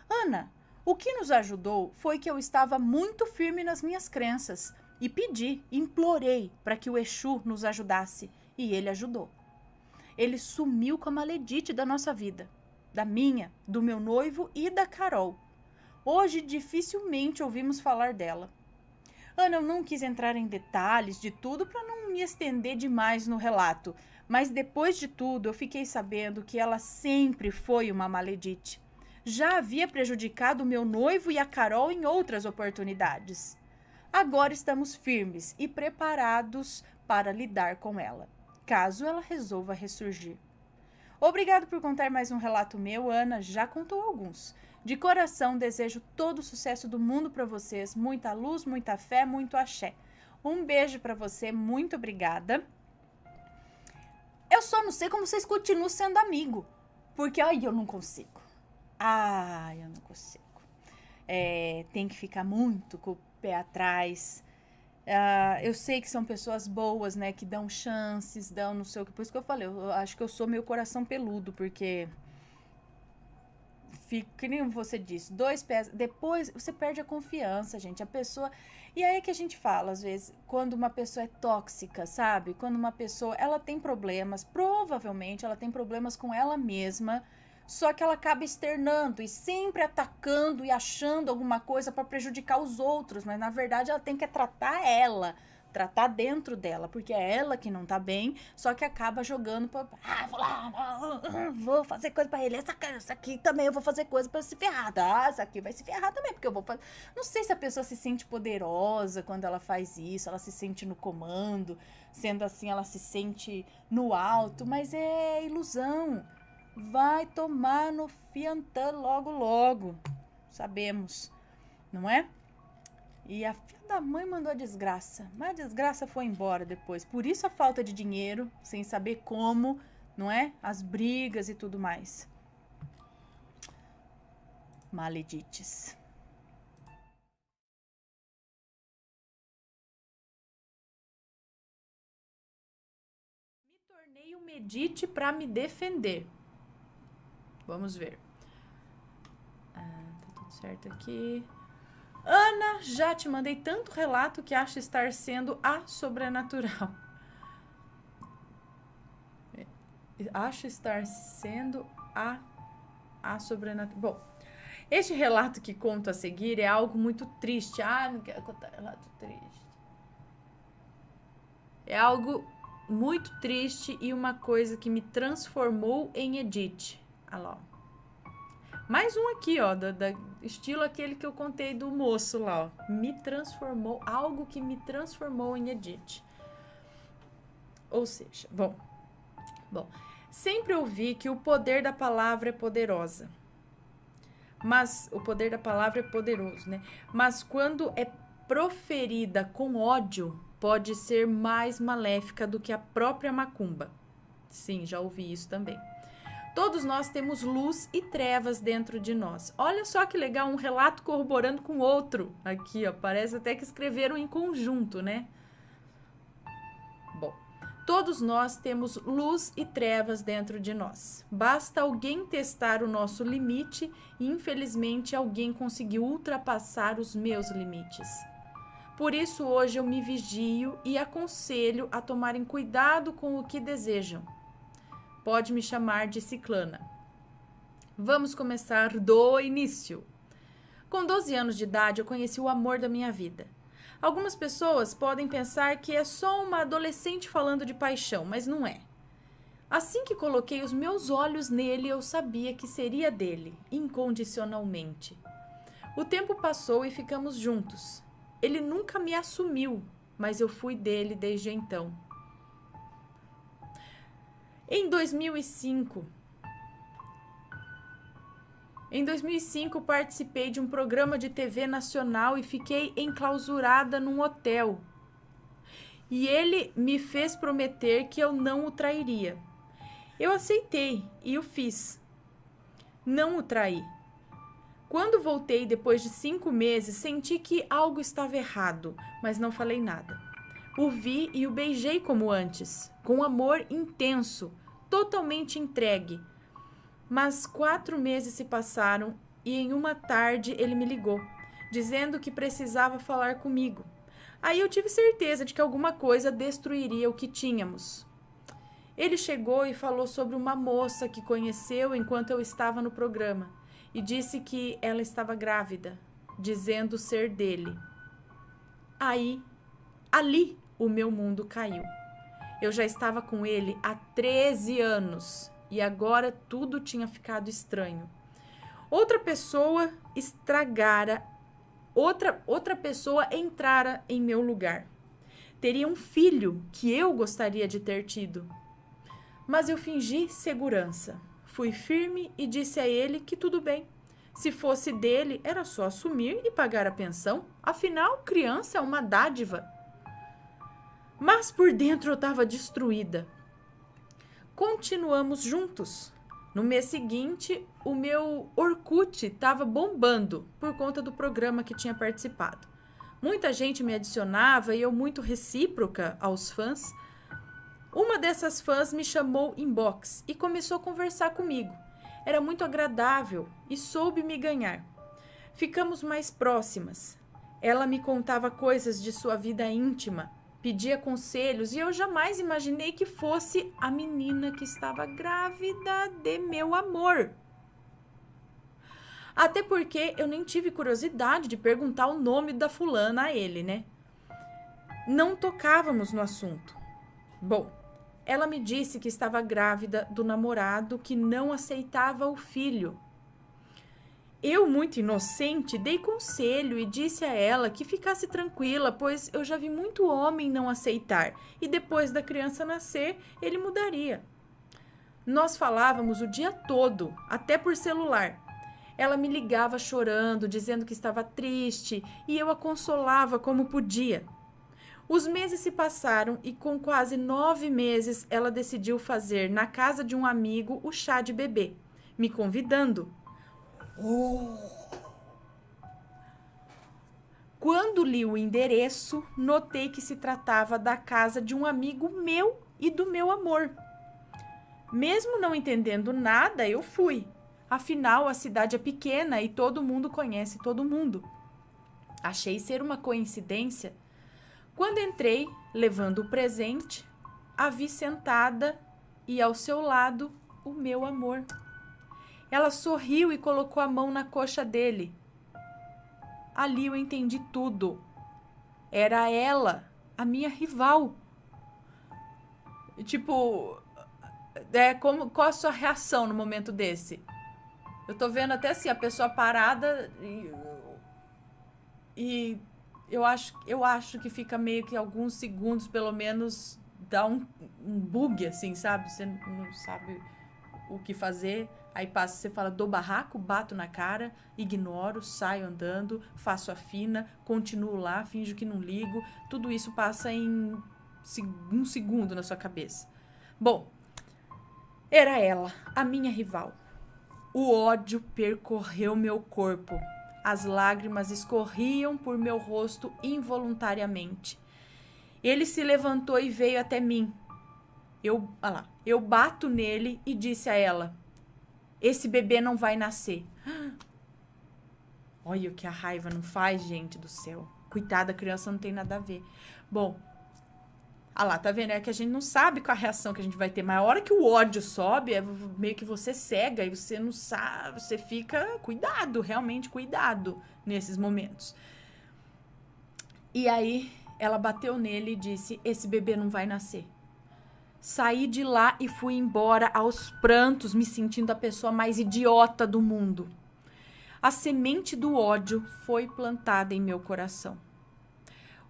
Ana, o que nos ajudou foi que eu estava muito firme nas minhas crenças e pedi, implorei para que o Exu nos ajudasse e ele ajudou. Ele sumiu com a Maledite da nossa vida, da minha, do meu noivo e da Carol. Hoje, dificilmente ouvimos falar dela. Ana, eu não quis entrar em detalhes de tudo para não me estender demais no relato, mas depois de tudo eu fiquei sabendo que ela sempre foi uma Maledite. Já havia prejudicado o meu noivo e a Carol em outras oportunidades. Agora estamos firmes e preparados para lidar com ela, caso ela resolva ressurgir. Obrigado por contar mais um relato meu, Ana já contou alguns. De coração, desejo todo o sucesso do mundo para vocês, muita luz, muita fé, muito axé. Um beijo para você, muito obrigada. Eu só não sei como vocês continuam sendo amigos, porque eu não consigo. Eu não consigo. Tem que ficar muito com o pé atrás. Eu sei que são pessoas boas, né, que dão chances, dão não sei o que. Por isso que eu falei, eu acho que eu sou meio coração peludo, porque... que nem você disse, 2 pés, depois você perde a confiança, gente, a pessoa, e aí é que a gente fala, às vezes, quando uma pessoa é tóxica, sabe, quando uma pessoa, ela tem problemas, provavelmente ela tem problemas com ela mesma, só que ela acaba externando e sempre atacando e achando alguma coisa para prejudicar os outros, mas na verdade ela tem que tratar ela, tratar dentro dela, porque é ela que não tá bem, só que acaba jogando pra, vou lá, vou fazer coisa pra ele, essa aqui também eu vou fazer coisa pra se ferrar, tá? Essa aqui vai se ferrar também, porque eu vou fazer. Não sei se a pessoa se sente poderosa quando ela faz isso, ela se sente no comando, sendo assim, ela se sente no alto, mas é ilusão. Vai tomar no fiantã logo, logo. Sabemos, não é? E a filha da mãe mandou a desgraça, mas a desgraça foi embora depois. Por isso a falta de dinheiro, sem saber como, não é? As brigas e tudo mais. Maledites. Me tornei um Medite para me defender. Vamos ver. Tá tudo certo aqui. Ana, já te mandei tanto relato que acho estar sendo a sobrenatural. Acho estar sendo a sobrenatural. Bom, este relato que conto a seguir é algo muito triste. Não quero contar relato triste. É algo muito triste e uma coisa que me transformou em Edith. Olha lá, ó. Mais um aqui, ó, estilo aquele que eu contei do moço lá, ó. Me transformou, algo que me transformou em Edith. Ou seja, bom, sempre ouvi que o poder da palavra é poderosa. Mas o poder da palavra é poderoso, né? Mas quando é proferida com ódio, pode ser mais maléfica do que a própria macumba. Sim, já ouvi isso também. Todos nós temos luz e trevas dentro de nós. Olha só que legal, um relato corroborando com outro. Aqui, ó, parece até que escreveram em conjunto, né? Bom, todos nós temos luz e trevas dentro de nós. Basta alguém testar o nosso limite e, infelizmente, alguém conseguiu ultrapassar os meus limites. Por isso, hoje eu me vigio e aconselho a tomarem cuidado com o que desejam. Pode me chamar de Ciclana. Vamos começar do início. Com 12 anos de idade, eu conheci o amor da minha vida. Algumas pessoas podem pensar que é só uma adolescente falando de paixão, mas não é. Assim que coloquei os meus olhos nele, eu sabia que seria dele, incondicionalmente. O tempo passou e ficamos juntos. Ele nunca me assumiu, mas eu fui dele desde então. Em 2005, participei de um programa de TV nacional e fiquei enclausurada num hotel. E ele me fez prometer que eu não o trairia. Eu aceitei e o fiz. Não o traí. Quando voltei depois de 5 meses, senti que algo estava errado, mas não falei nada. O vi e o beijei como antes, com amor intenso, totalmente entregue. Mas 4 meses se passaram e em uma tarde ele me ligou, dizendo que precisava falar comigo. Aí eu tive certeza de que alguma coisa destruiria o que tínhamos. Ele chegou e falou sobre uma moça que conheceu enquanto eu estava no programa e disse que ela estava grávida, dizendo ser dele. Ali o meu mundo caiu. Eu já estava com ele há 13 anos e agora tudo tinha ficado estranho. Outra pessoa entrara em meu lugar. Teria um filho que eu gostaria de ter tido. Mas eu fingi segurança. Fui firme e disse a ele que tudo bem. Se fosse dele, era só assumir e pagar a pensão. Afinal, criança é uma dádiva. Mas por dentro eu estava destruída. Continuamos juntos. No mês seguinte, o meu Orkut estava bombando por conta do programa que tinha participado. Muita gente me adicionava e eu, muito recíproca aos fãs, uma dessas fãs me chamou inbox e começou a conversar comigo. Era muito agradável e soube me ganhar. Ficamos mais próximas. Ela me contava coisas de sua vida íntima, pedia conselhos e eu jamais imaginei que fosse a menina que estava grávida de meu amor. Até porque eu nem tive curiosidade de perguntar o nome da fulana a ele, né? não tocávamos no assunto. Bom, ela me disse que estava grávida do namorado que não aceitava o filho. Eu, muito inocente, dei conselho e disse a ela que ficasse tranquila, pois eu já vi muito homem não aceitar e depois da criança nascer, ele mudaria. Nós falávamos o dia todo, até por celular. Ela me ligava chorando, dizendo que estava triste e eu a consolava como podia. Os meses se passaram e com quase 9 meses ela decidiu fazer na casa de um amigo o chá de bebê, me convidando. Quando li o endereço, notei que se tratava da casa de um amigo meu e do meu amor. Mesmo não entendendo nada, eu fui. Afinal, a cidade é pequena e todo mundo conhece todo mundo. Achei ser uma coincidência. Quando entrei, levando o presente, a vi sentada e ao seu lado o meu amor. Ela sorriu e colocou a mão na coxa dele. Ali eu entendi tudo. Era ela, a minha rival. Tipo, qual a sua reação no momento desse? Eu tô vendo até assim, a pessoa parada e eu acho que fica meio que alguns segundos, pelo menos, dá um bug, assim, sabe? Você não sabe o que fazer. Aí passa, você fala, dou barraco, bato na cara, ignoro, saio andando, faço a fina, continuo lá, finjo que não ligo. Tudo isso passa em um segundo na sua cabeça. Bom, era ela, a minha rival. O ódio percorreu meu corpo. As lágrimas escorriam por meu rosto involuntariamente. Ele se levantou e veio até mim. Eu bato nele e disse a ela: esse bebê não vai nascer. Olha o que a raiva não faz, gente do céu. Coitada, a criança não tem nada a ver. Bom, tá vendo? É que a gente não sabe qual a reação que a gente vai ter. Mas a hora que o ódio sobe, é meio que você cega e você não sabe, você fica cuidado, realmente cuidado nesses momentos. E aí, ela bateu nele e disse: esse bebê não vai nascer. Saí de lá e fui embora aos prantos, me sentindo a pessoa mais idiota do mundo. A semente do ódio foi plantada em meu coração.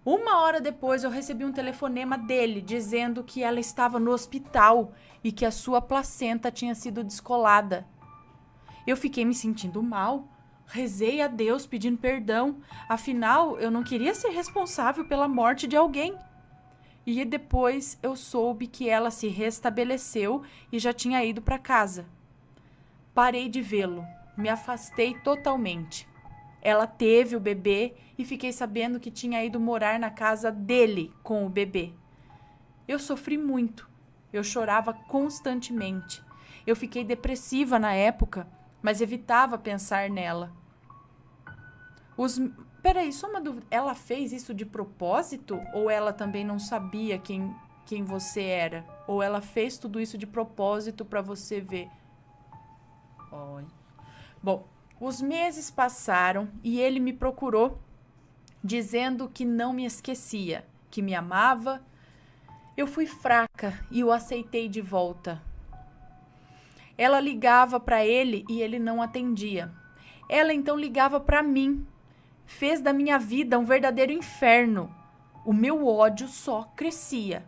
1 hora depois, eu recebi um telefonema dele dizendo que ela estava no hospital e que a sua placenta tinha sido descolada. Eu fiquei me sentindo mal, rezei a Deus pedindo perdão, afinal, eu não queria ser responsável pela morte de alguém. E depois eu soube que ela se restabeleceu e já tinha ido para casa. Parei de vê-lo, me afastei totalmente. Ela teve o bebê e fiquei sabendo que tinha ido morar na casa dele com o bebê. Eu sofri muito, eu chorava constantemente. Eu fiquei depressiva na época, mas evitava pensar nela. Peraí, só uma dúvida. Ela fez isso de propósito? Ou ela também não sabia quem você era? Ou ela fez tudo isso de propósito para você ver? Oi. Bom, os meses passaram e ele me procurou, dizendo que não me esquecia, que me amava. Eu fui fraca e o aceitei de volta. Ela ligava para ele e ele não atendia. Ela então ligava para mim. Fez da minha vida um verdadeiro inferno. O meu ódio só crescia.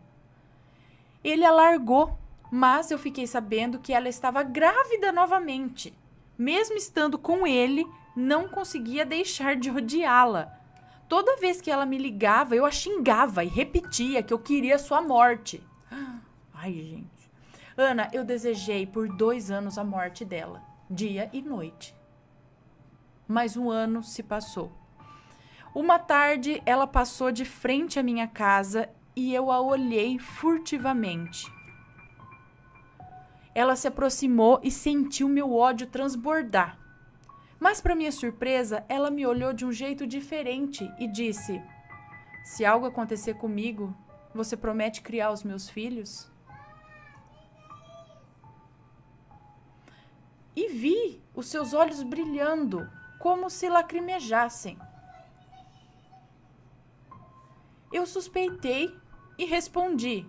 Ele a largou, mas eu fiquei sabendo que ela estava grávida novamente. Mesmo estando com ele, não conseguia deixar de odiá-la. Toda vez que ela me ligava, eu a xingava e repetia que eu queria sua morte. Ai, gente. Ana, eu desejei por 2 anos a morte dela, dia e noite. Mas 1 ano se passou. Uma tarde, ela passou de frente à minha casa e eu a olhei furtivamente. Ela se aproximou e sentiu meu ódio transbordar. Mas, para minha surpresa, ela me olhou de um jeito diferente e disse: se algo acontecer comigo, você promete criar os meus filhos? E vi os seus olhos brilhando, como se lacrimejassem. Eu suspeitei e respondi: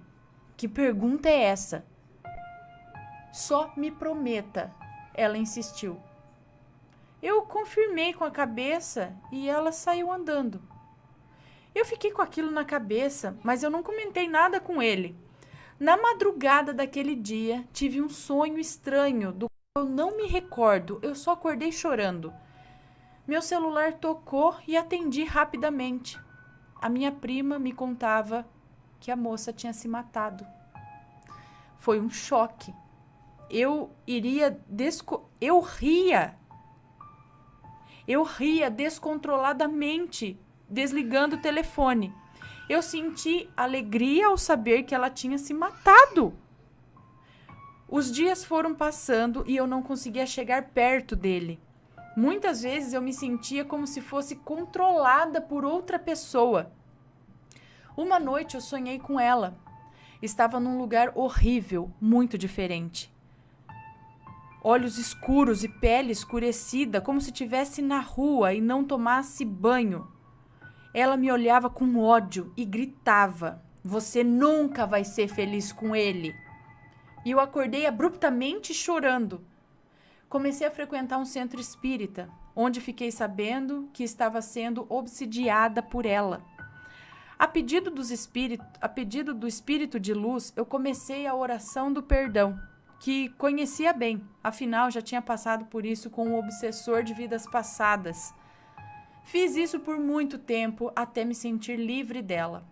que pergunta é essa? Só me prometa, ela insistiu. Eu confirmei com a cabeça e ela saiu andando. Eu fiquei com aquilo na cabeça, mas eu não comentei nada com ele. Na madrugada daquele dia, tive um sonho estranho do qual eu não me recordo, eu só acordei chorando. Meu celular tocou e atendi rapidamente. A minha prima me contava que a moça tinha se matado. Foi um choque. Eu ria descontroladamente, desligando o telefone. Eu senti alegria ao saber que ela tinha se matado. Os dias foram passando e eu não conseguia chegar perto dele. Muitas vezes eu me sentia como se fosse controlada por outra pessoa. Uma noite eu sonhei com ela. Estava num lugar horrível, muito diferente. Olhos escuros e pele escurecida, como se estivesse na rua e não tomasse banho. Ela me olhava com ódio e gritava: "Você nunca vai ser feliz com ele." E eu acordei abruptamente chorando. Comecei a frequentar um centro espírita, onde fiquei sabendo que estava sendo obsidiada por ela. A pedido do espírito de luz, eu comecei a oração do perdão, que conhecia bem, afinal já tinha passado por isso com um obsessor de vidas passadas. Fiz isso por muito tempo até me sentir livre dela.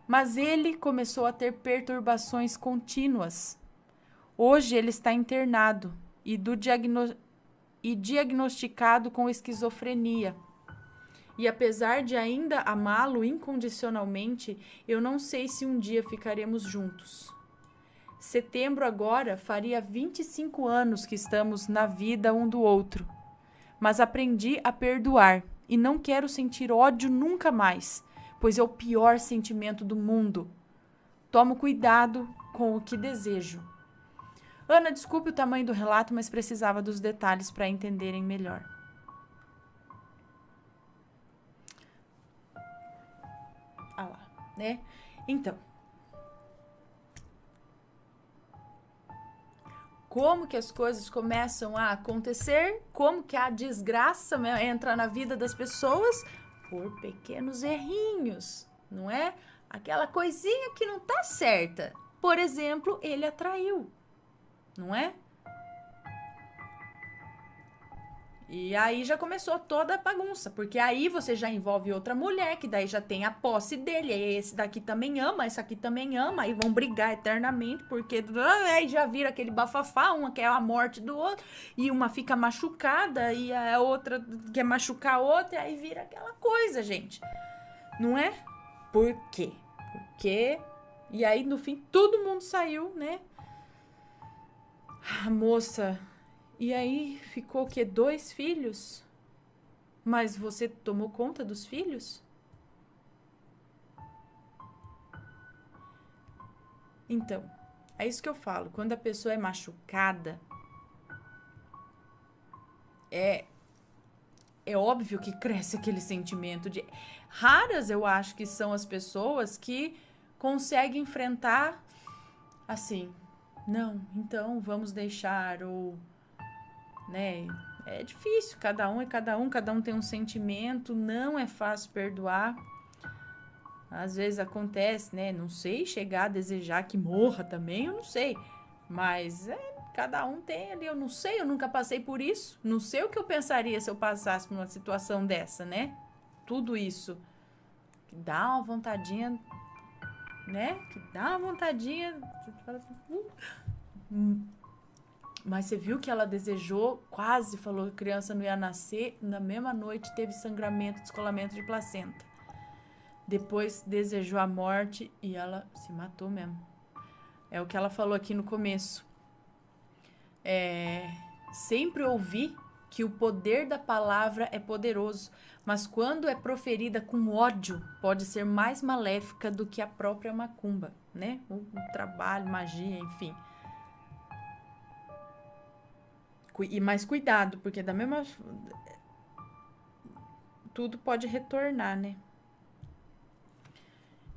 Mas ele começou a ter perturbações contínuas. Hoje ele está internado e diagnosticado com esquizofrenia. E apesar de ainda amá-lo incondicionalmente, eu não sei se um dia ficaremos juntos. Setembro agora faria 25 anos que estamos na vida um do outro. Mas aprendi a perdoar e não quero sentir ódio nunca mais, pois é o pior sentimento do mundo. Tomo cuidado com o que desejo. Ana, desculpe o tamanho do relato, mas precisava dos detalhes para entenderem melhor. Ah lá, né? Então, como que as coisas começam a acontecer, como que a desgraça entra na vida das pessoas por pequenos errinhos, não é? Aquela coisinha que não tá certa. Por exemplo, ele atraiu, não é? E aí já começou toda a bagunça, porque aí você já envolve outra mulher, que daí já tem a posse dele, aí esse daqui também ama, esse aqui também ama, aí vão brigar eternamente, porque aí já vira aquele bafafá, uma quer a morte do outro, e uma fica machucada, e a outra quer machucar a outra, e aí vira aquela coisa, gente. Não é? Por quê? Porque... E aí, no fim, todo mundo saiu, né? A moça... E aí ficou o quê? 2 filhos? Mas você tomou conta dos filhos? Então, é isso que eu falo. Quando a pessoa é machucada, é óbvio que cresce aquele sentimento de... Raras eu acho que são as pessoas que conseguem enfrentar assim, não, então vamos deixar, ou... né? É difícil, cada um tem um sentimento, não é fácil perdoar. Às vezes acontece, né? Não sei, chegar a desejar que morra também, eu não sei. Mas cada um tem ali, eu não sei, eu nunca passei por isso. Não sei o que eu pensaria se eu passasse por uma situação dessa, né? Tudo isso. Que dá uma vontadinha, né? Que dá uma vontadinha... Mas você viu que ela desejou, quase falou que a criança não ia nascer, na mesma noite teve sangramento, descolamento de placenta. Depois desejou a morte e ela se matou mesmo. É o que ela falou aqui no começo. Sempre ouvi que o poder da palavra é poderoso, mas quando é proferida com ódio, pode ser mais maléfica do que a própria macumba, né? O trabalho, magia, enfim. E mais cuidado, porque da mesma... tudo pode retornar, né?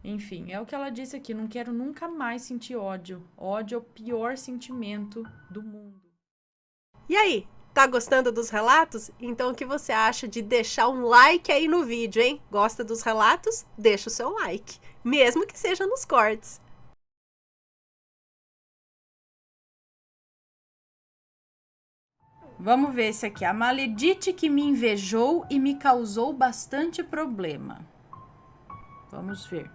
Enfim, é o que ela disse aqui. Não quero nunca mais sentir ódio. Ódio é o pior sentimento do mundo. E aí, tá gostando dos relatos? Então o que você acha de deixar um like aí no vídeo, hein? Gosta dos relatos? Deixa o seu like, mesmo que seja nos cortes. Vamos ver esse aqui. A maledite que me invejou e me causou bastante problema. Vamos ver.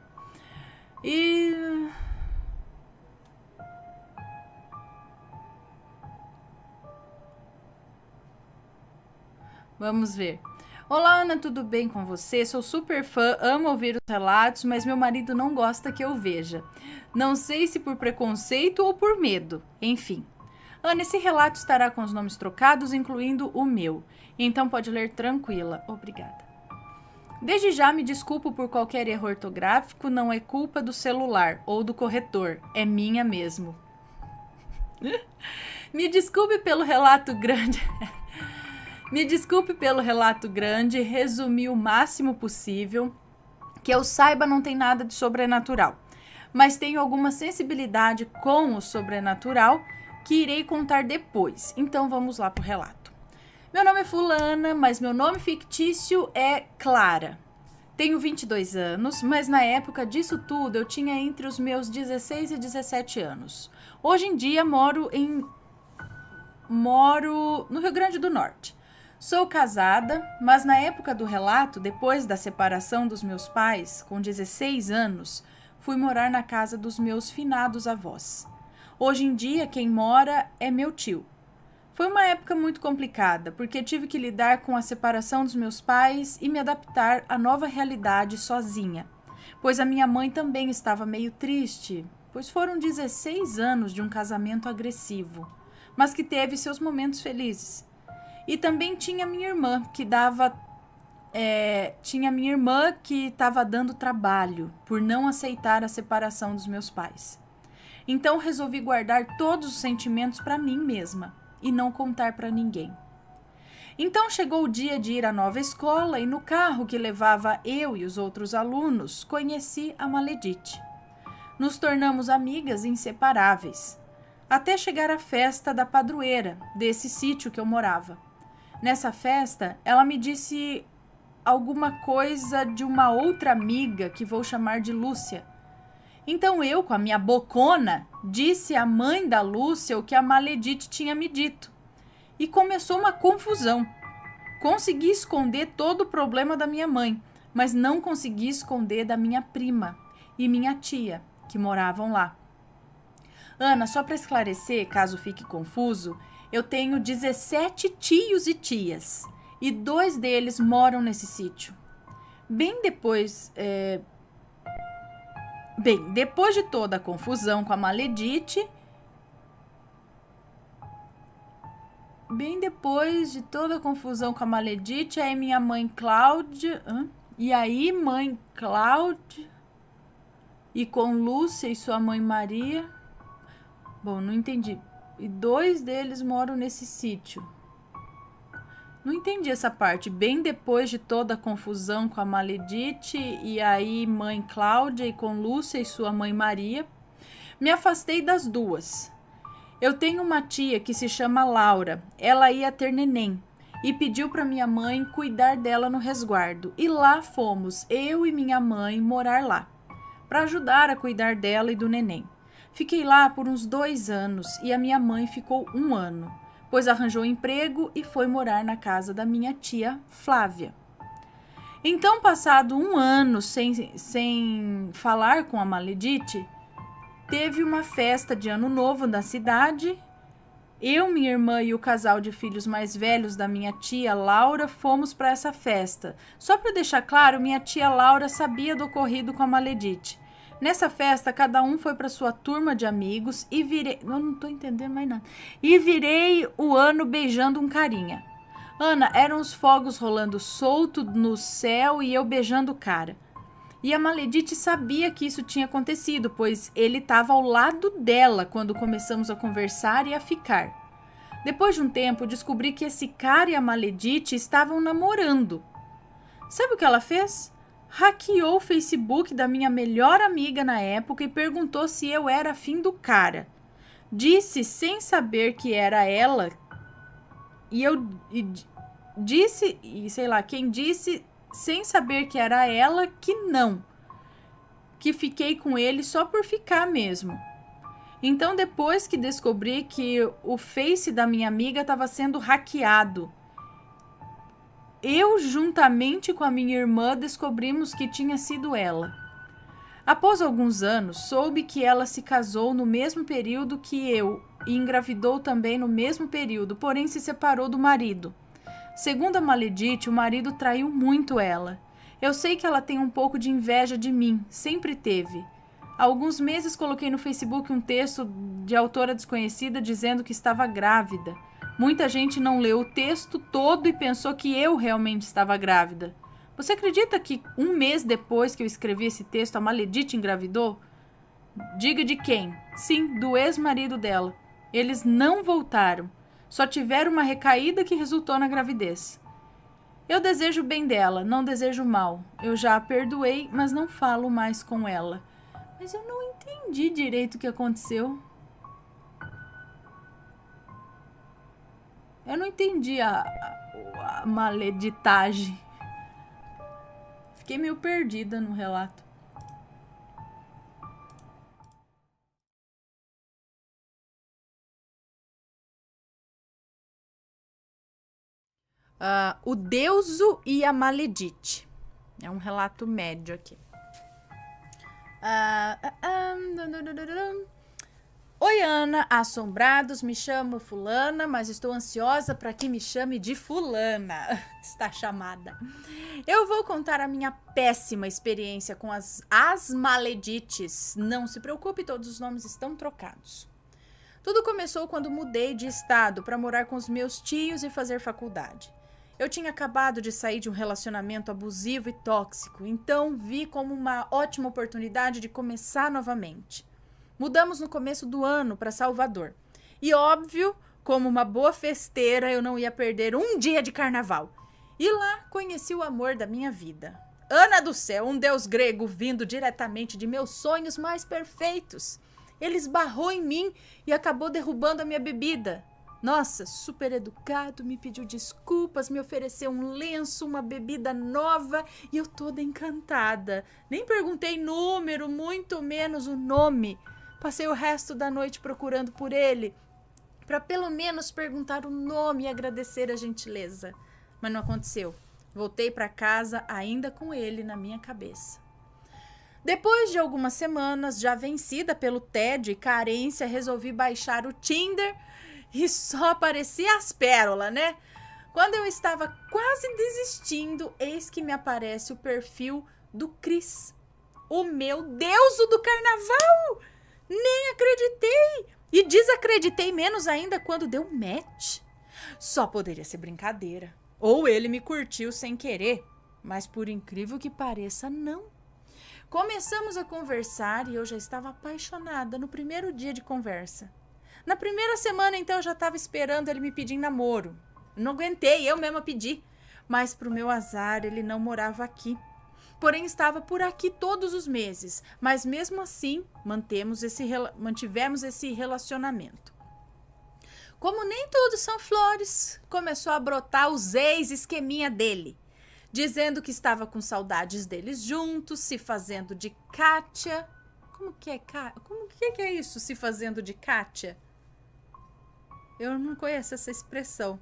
Vamos ver. Olá, Ana, tudo bem com você? Sou super fã, amo ouvir os relatos, mas meu marido não gosta que eu veja. Não sei se por preconceito ou por medo. Enfim. Ana, esse relato estará com os nomes trocados, incluindo o meu. Então pode ler tranquila. Obrigada. Desde já me desculpo por qualquer erro ortográfico, não é culpa do celular ou do corretor, é minha mesmo. Me desculpe pelo relato grande. Me desculpe pelo relato grande, resumi o máximo possível. Que eu saiba, não tem nada de sobrenatural, mas tenho alguma sensibilidade com o sobrenatural que irei contar depois. Então vamos lá pro relato. Meu nome é fulana, mas meu nome fictício é Clara. Tenho 22 anos, mas na época disso tudo eu tinha entre os meus 16 e 17 anos. Hoje em dia moro no Rio Grande do Norte. Sou casada, mas na época do relato, depois da separação dos meus pais, com 16 anos, fui morar na casa dos meus finados avós. Hoje em dia, quem mora é meu tio. Foi uma época muito complicada, porque tive que lidar com a separação dos meus pais e me adaptar à nova realidade sozinha, pois a minha mãe também estava meio triste, pois foram 16 anos de um casamento agressivo, mas que teve seus momentos felizes. E também tinha minha irmã, que estava dando trabalho por não aceitar a separação dos meus pais. Então resolvi guardar todos os sentimentos para mim mesma e não contar para ninguém. Então chegou o dia de ir à nova escola e no carro que levava eu e os outros alunos, conheci a maledite. Nos tornamos amigas inseparáveis, até chegar à festa da padroeira desse sítio que eu morava. Nessa festa, ela me disse alguma coisa de uma outra amiga que vou chamar de Lúcia. Então eu, com a minha bocona, disse à mãe da Lúcia o que a maledite tinha me dito. E começou uma confusão. Consegui esconder todo o problema da minha mãe, mas não consegui esconder da minha prima e minha tia, que moravam lá. Ana, só para esclarecer, caso fique confuso, eu tenho 17 tios e tias, e 2 deles moram nesse sítio. Depois de toda a confusão com a maledite, aí minha mãe Cláudia, mãe Cláudia, e com Lúcia e sua mãe Maria, não entendi, e 2 deles moram nesse sítio. Não entendi essa parte. Bem depois de toda a confusão com a maledite, e aí mãe Cláudia e com Lúcia e sua mãe Maria, me afastei das 2. Eu tenho uma tia que se chama Laura. Ela ia ter neném e pediu para minha mãe cuidar dela no resguardo. E lá fomos, eu e minha mãe, morar lá, para ajudar a cuidar dela e do neném. Fiquei lá por uns 2 anos e a minha mãe ficou 1 ano. Pois arranjou emprego e foi morar na casa da minha tia Flávia. Então, passado 1 ano sem falar com a maledite, teve uma festa de ano novo na cidade. Eu, minha irmã e o casal de filhos mais velhos da minha tia Laura fomos para essa festa. Só para deixar claro, minha tia Laura sabia do ocorrido com a maledite. Nessa festa, cada um foi para sua turma de amigos e virei... Eu não tô entendendo mais nada. E virei o ano beijando um carinha. Ana, eram os fogos rolando solto no céu e eu beijando o cara. E a maledite sabia que isso tinha acontecido, pois ele estava ao lado dela quando começamos a conversar e a ficar. Depois de um tempo, descobri que esse cara e a maledite estavam namorando. Sabe o que ela fez? hackeou o Facebook da minha melhor amiga na época e perguntou se eu era afim do cara. Disse sem saber que era ela disse, sei lá, quem disse sem saber que era ela que não. Que fiquei com ele só por ficar mesmo. Então, depois que descobri que o Face da minha amiga estava sendo hackeado, eu, juntamente com a minha irmã, descobrimos que tinha sido ela. Após alguns anos, soube que ela se casou no mesmo período que eu e engravidou também no mesmo período, porém se separou do marido. Segundo a Maledite, o marido traiu muito ela. Eu sei que ela tem um pouco de inveja de mim, sempre teve. Há alguns meses coloquei no Facebook um texto de autora desconhecida dizendo que estava grávida. Muita gente não leu o texto todo e pensou que eu realmente estava grávida. Você acredita que um mês depois que eu escrevi esse texto, a Maledite engravidou? Diga de quem? Sim, do ex-marido dela. Eles não voltaram. Só tiveram uma recaída que resultou na gravidez. Eu desejo o bem dela, não desejo o mal. Eu já a perdoei, mas não falo mais com ela. Mas eu não entendi direito o que aconteceu. Eu não entendi a maleditagem. Fiquei meio perdida no relato. O Deuso e a Maledite. É um relato médio aqui. Oi, Ana. Assombrados, me chamo fulana, mas estou ansiosa para que me chame de fulana. Está chamada. Eu vou contar a minha péssima experiência com as Maledites. Não se preocupe, todos os nomes estão trocados. Tudo começou quando mudei de estado para morar com os meus tios e fazer faculdade. Eu tinha acabado de sair de um relacionamento abusivo e tóxico, então vi como uma ótima oportunidade de começar novamente. Mudamos no começo do ano para Salvador. E óbvio, como uma boa festeira, eu não ia perder um dia de carnaval. E lá conheci o amor da minha vida. Ana do céu, um deus grego vindo diretamente de meus sonhos mais perfeitos. Ele esbarrou em mim e acabou derrubando a minha bebida. Nossa, super educado, me pediu desculpas, me ofereceu um lenço, uma bebida nova e eu toda encantada. Nem perguntei número, muito menos o nome. Passei o resto da noite procurando por ele, para pelo menos perguntar o nome e agradecer a gentileza. Mas não aconteceu. Voltei para casa ainda com ele na minha cabeça. Depois de algumas semanas, já vencida pelo tédio e carência, resolvi baixar o Tinder e só aparecia as pérolas, né? Quando eu estava quase desistindo, eis que me aparece o perfil do Cris, o meu deuso do carnaval! Nem acreditei! E desacreditei menos ainda quando deu match. Só poderia ser brincadeira. Ou ele me curtiu sem querer. Mas por incrível que pareça, não. Começamos a conversar e eu já estava apaixonada no primeiro dia de conversa. Na primeira semana, então, eu já estava esperando ele me pedir em namoro. Não aguentei, eu mesma pedi. Mas, pro meu azar, ele não morava aqui. Porém, estava por aqui todos os meses. Mas, mesmo assim, mantivemos esse relacionamento. Como nem tudo são flores, começou a brotar os ex-esqueminha dele. Dizendo que estava com saudades deles juntos, se fazendo de Kátia. Como que é isso, se fazendo de Kátia? Eu não conheço essa expressão.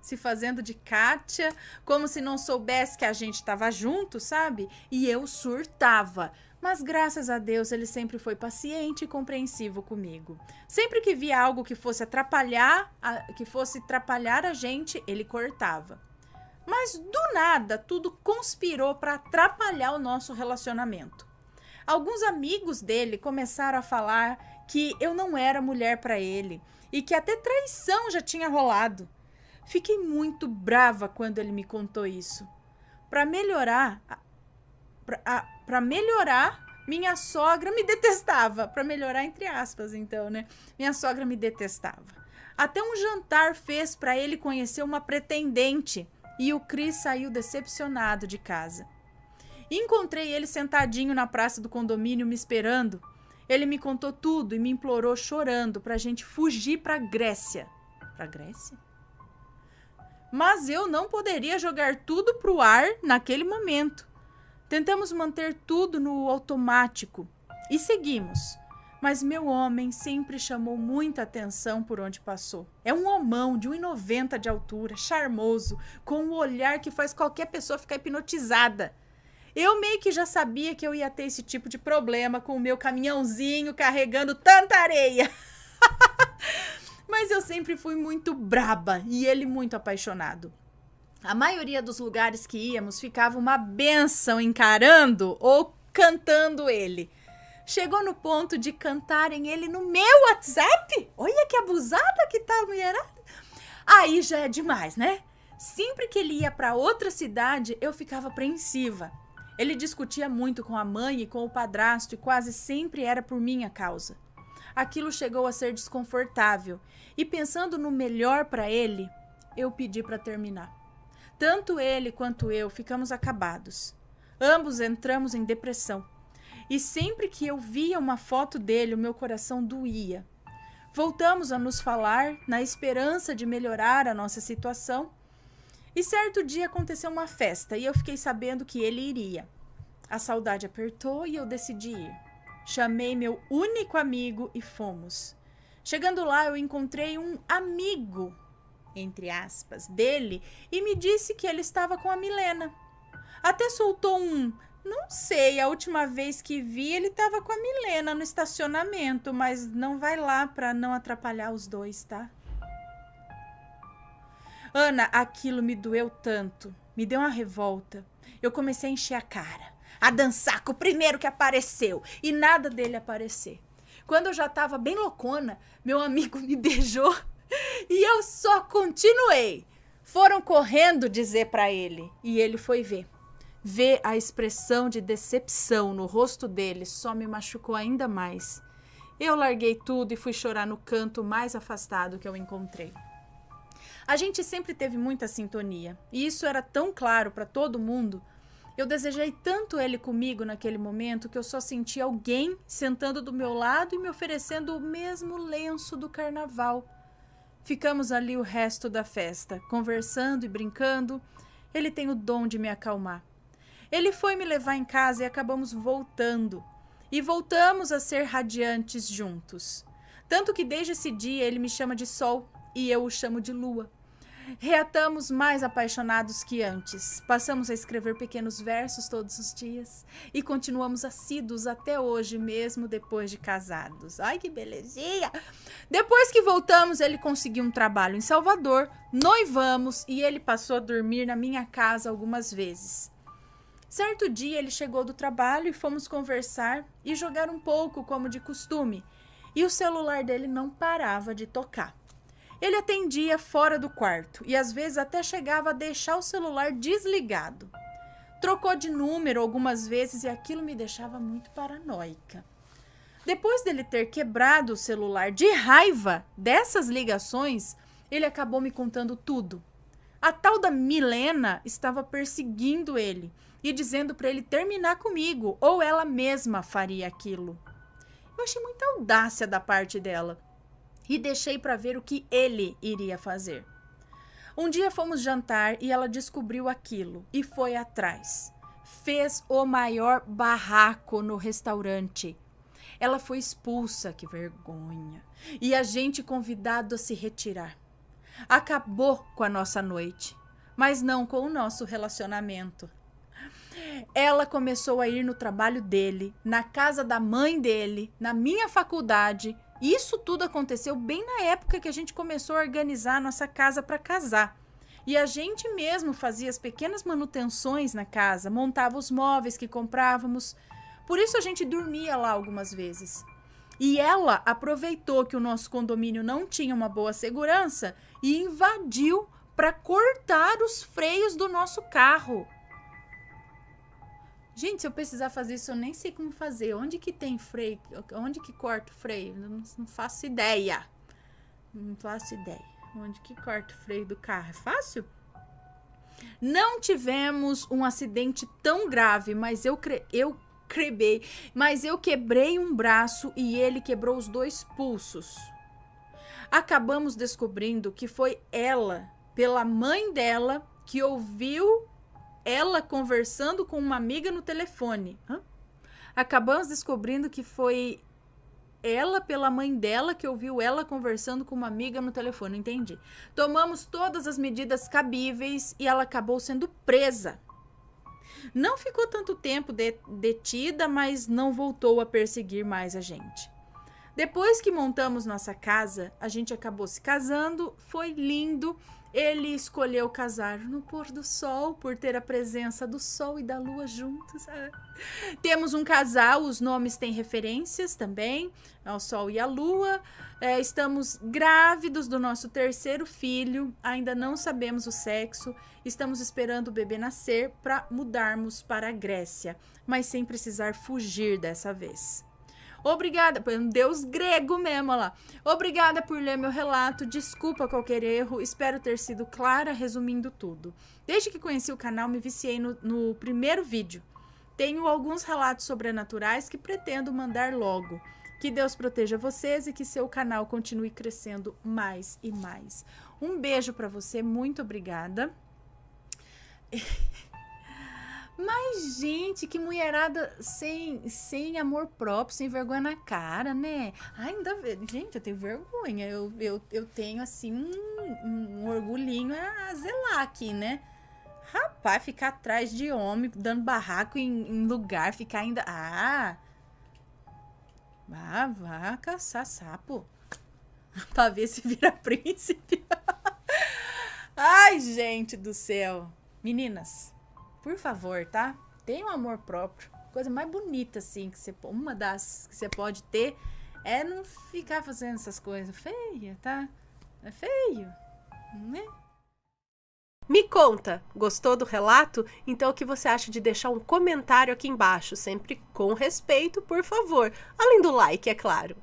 Se fazendo de Kátia, como se não soubesse que a gente estava junto, sabe? E eu surtava. Mas graças a Deus ele sempre foi paciente e compreensivo comigo. Sempre que via algo que fosse atrapalhar a gente, ele cortava. Mas do nada, tudo conspirou para atrapalhar o nosso relacionamento. Alguns amigos dele começaram a falar que eu não era mulher para ele e que até traição já tinha rolado. Fiquei muito brava quando ele me contou isso. Para melhorar, minha sogra me detestava. Para melhorar, entre aspas, então, né? Minha sogra me detestava. Até um jantar fez para ele conhecer uma pretendente e o Cris saiu decepcionado de casa. Encontrei ele sentadinho na praça do condomínio me esperando. Ele me contou tudo e me implorou chorando pra gente fugir pra Grécia. Pra Grécia? Mas eu não poderia jogar tudo pro ar naquele momento. Tentamos manter tudo no automático e seguimos. Mas meu homem sempre chamou muita atenção por onde passou. É um homão de 1,90 m de altura, charmoso, com um olhar que faz qualquer pessoa ficar hipnotizada. Eu meio que já sabia que eu ia ter esse tipo de problema com o meu caminhãozinho carregando tanta areia. Mas eu sempre fui muito braba e ele muito apaixonado. A maioria dos lugares que íamos ficava uma bênção encarando ou cantando ele. Chegou no ponto de cantarem ele no meu WhatsApp? Olha que abusada que tá a mulherada. Aí já é demais, né? Sempre que ele ia para outra cidade, eu ficava apreensiva. Ele discutia muito com a mãe e com o padrasto e quase sempre era por minha causa. Aquilo chegou a ser desconfortável e pensando no melhor para ele, eu pedi para terminar. Tanto ele quanto eu ficamos acabados. Ambos entramos em depressão. E sempre que eu via uma foto dele, o meu coração doía. Voltamos a nos falar na esperança de melhorar a nossa situação. E certo dia aconteceu uma festa e eu fiquei sabendo que ele iria. A saudade apertou e eu decidi ir. Chamei meu único amigo e fomos. Chegando lá, eu encontrei um amigo, entre aspas, dele e me disse que ele estava com a Milena. Até soltou um... Não sei, a última vez que vi ele estava com a Milena no estacionamento, mas não vai lá para não atrapalhar os dois, tá? Ana, aquilo me doeu tanto, me deu uma revolta. Eu comecei a encher a cara, a dançar com o primeiro que apareceu e nada dele aparecer. Quando eu já estava bem loucona, meu amigo me beijou e eu só continuei. Foram correndo dizer para ele e ele foi ver. Ver a expressão de decepção no rosto dele só me machucou ainda mais. Eu larguei tudo e fui chorar no canto mais afastado que eu encontrei. A gente sempre teve muita sintonia e isso era tão claro para todo mundo. Eu desejei tanto ele comigo naquele momento que eu só senti alguém sentando do meu lado e me oferecendo o mesmo lenço do carnaval. Ficamos ali o resto da festa, conversando e brincando. Ele tem o dom de me acalmar. Ele foi me levar em casa e acabamos voltando. E voltamos a ser radiantes juntos. Tanto que desde esse dia ele me chama de sol e eu o chamo de lua. Reatamos mais apaixonados que antes. Passamos a escrever pequenos versos todos os dias. E continuamos assíduos até hoje, mesmo depois de casados. Ai, que belezinha! Depois que voltamos, ele conseguiu um trabalho em Salvador. Noivamos e ele passou a dormir na minha casa algumas vezes. Certo dia ele chegou do trabalho e fomos conversar e jogar um pouco como de costume. E o celular dele não parava de tocar. Ele atendia fora do quarto e às vezes até chegava a deixar o celular desligado. Trocou de número algumas vezes e aquilo me deixava muito paranoica. Depois dele ter quebrado o celular de raiva dessas ligações, ele acabou me contando tudo. A tal da Milena estava perseguindo ele e dizendo para ele terminar comigo ou ela mesma faria aquilo. Eu achei muita audácia da parte dela e deixei para ver o que ele iria fazer. Um dia fomos jantar e ela descobriu aquilo e foi atrás. Fez o maior barraco no restaurante. Ela foi expulsa, que vergonha, e a gente convidado a se retirar. Acabou com a nossa noite, mas não com o nosso relacionamento. Ela começou a ir no trabalho dele, na casa da mãe dele, na minha faculdade. Isso tudo aconteceu bem na época que a gente começou a organizar a nossa casa para casar. E a gente mesmo fazia as pequenas manutenções na casa, montava os móveis que comprávamos. Por isso a gente dormia lá algumas vezes. E ela aproveitou que o nosso condomínio não tinha uma boa segurança e invadiu para cortar os freios do nosso carro. Gente, se eu precisar fazer isso, eu nem sei como fazer. Onde que tem freio? Onde que corta o freio? Eu não faço ideia. Não faço ideia. Onde que corta o freio do carro? É fácil? Não tivemos um acidente tão grave, mas eu quebrei um braço e ele quebrou os 2 pulsos. Acabamos descobrindo que foi ela, pela mãe dela, que ouviu ela conversando com uma amiga no telefone. Acabamos descobrindo que foi ela, pela mãe dela, que ouviu ela conversando com uma amiga no telefone. Entendi. Tomamos todas as medidas cabíveis e ela acabou sendo presa. Não ficou tanto tempo detida, mas não voltou a perseguir mais a gente. Depois que montamos nossa casa, a gente acabou se casando, foi lindo. Ele escolheu casar no pôr do sol, por ter a presença do sol e da lua juntos. Temos um casal, os nomes têm referências também ao sol e à lua. Estamos grávidos do nosso 3º filho, ainda não sabemos o sexo. Estamos esperando o bebê nascer para mudarmos para a Grécia, mas sem precisar fugir dessa vez. Obrigada, um deus grego mesmo, olha lá. Obrigada por ler meu relato, desculpa qualquer erro, espero ter sido clara resumindo tudo. Desde que conheci o canal, me viciei no primeiro vídeo. Tenho alguns relatos sobrenaturais que pretendo mandar logo. Que Deus proteja vocês e que seu canal continue crescendo mais e mais. Um beijo pra você, muito obrigada. Mas, gente, que mulherada sem amor próprio, sem vergonha na cara, né? Ainda, gente, eu tenho vergonha. Eu tenho, assim, um orgulhinho a zelar aqui, né? Rapaz, ficar atrás de homem, dando barraco em lugar, ficar ainda... Vá caçar sapo. Pra ver se vira príncipe. Ai, gente do céu. Meninas... Por favor, tá? Tenha um amor próprio. Coisa mais bonita, assim, uma das que você pode ter é não ficar fazendo essas coisas feias, tá? É feio, né? Me conta, gostou do relato? Então o que você acha de deixar um comentário aqui embaixo, sempre com respeito, por favor. Além do like, é claro.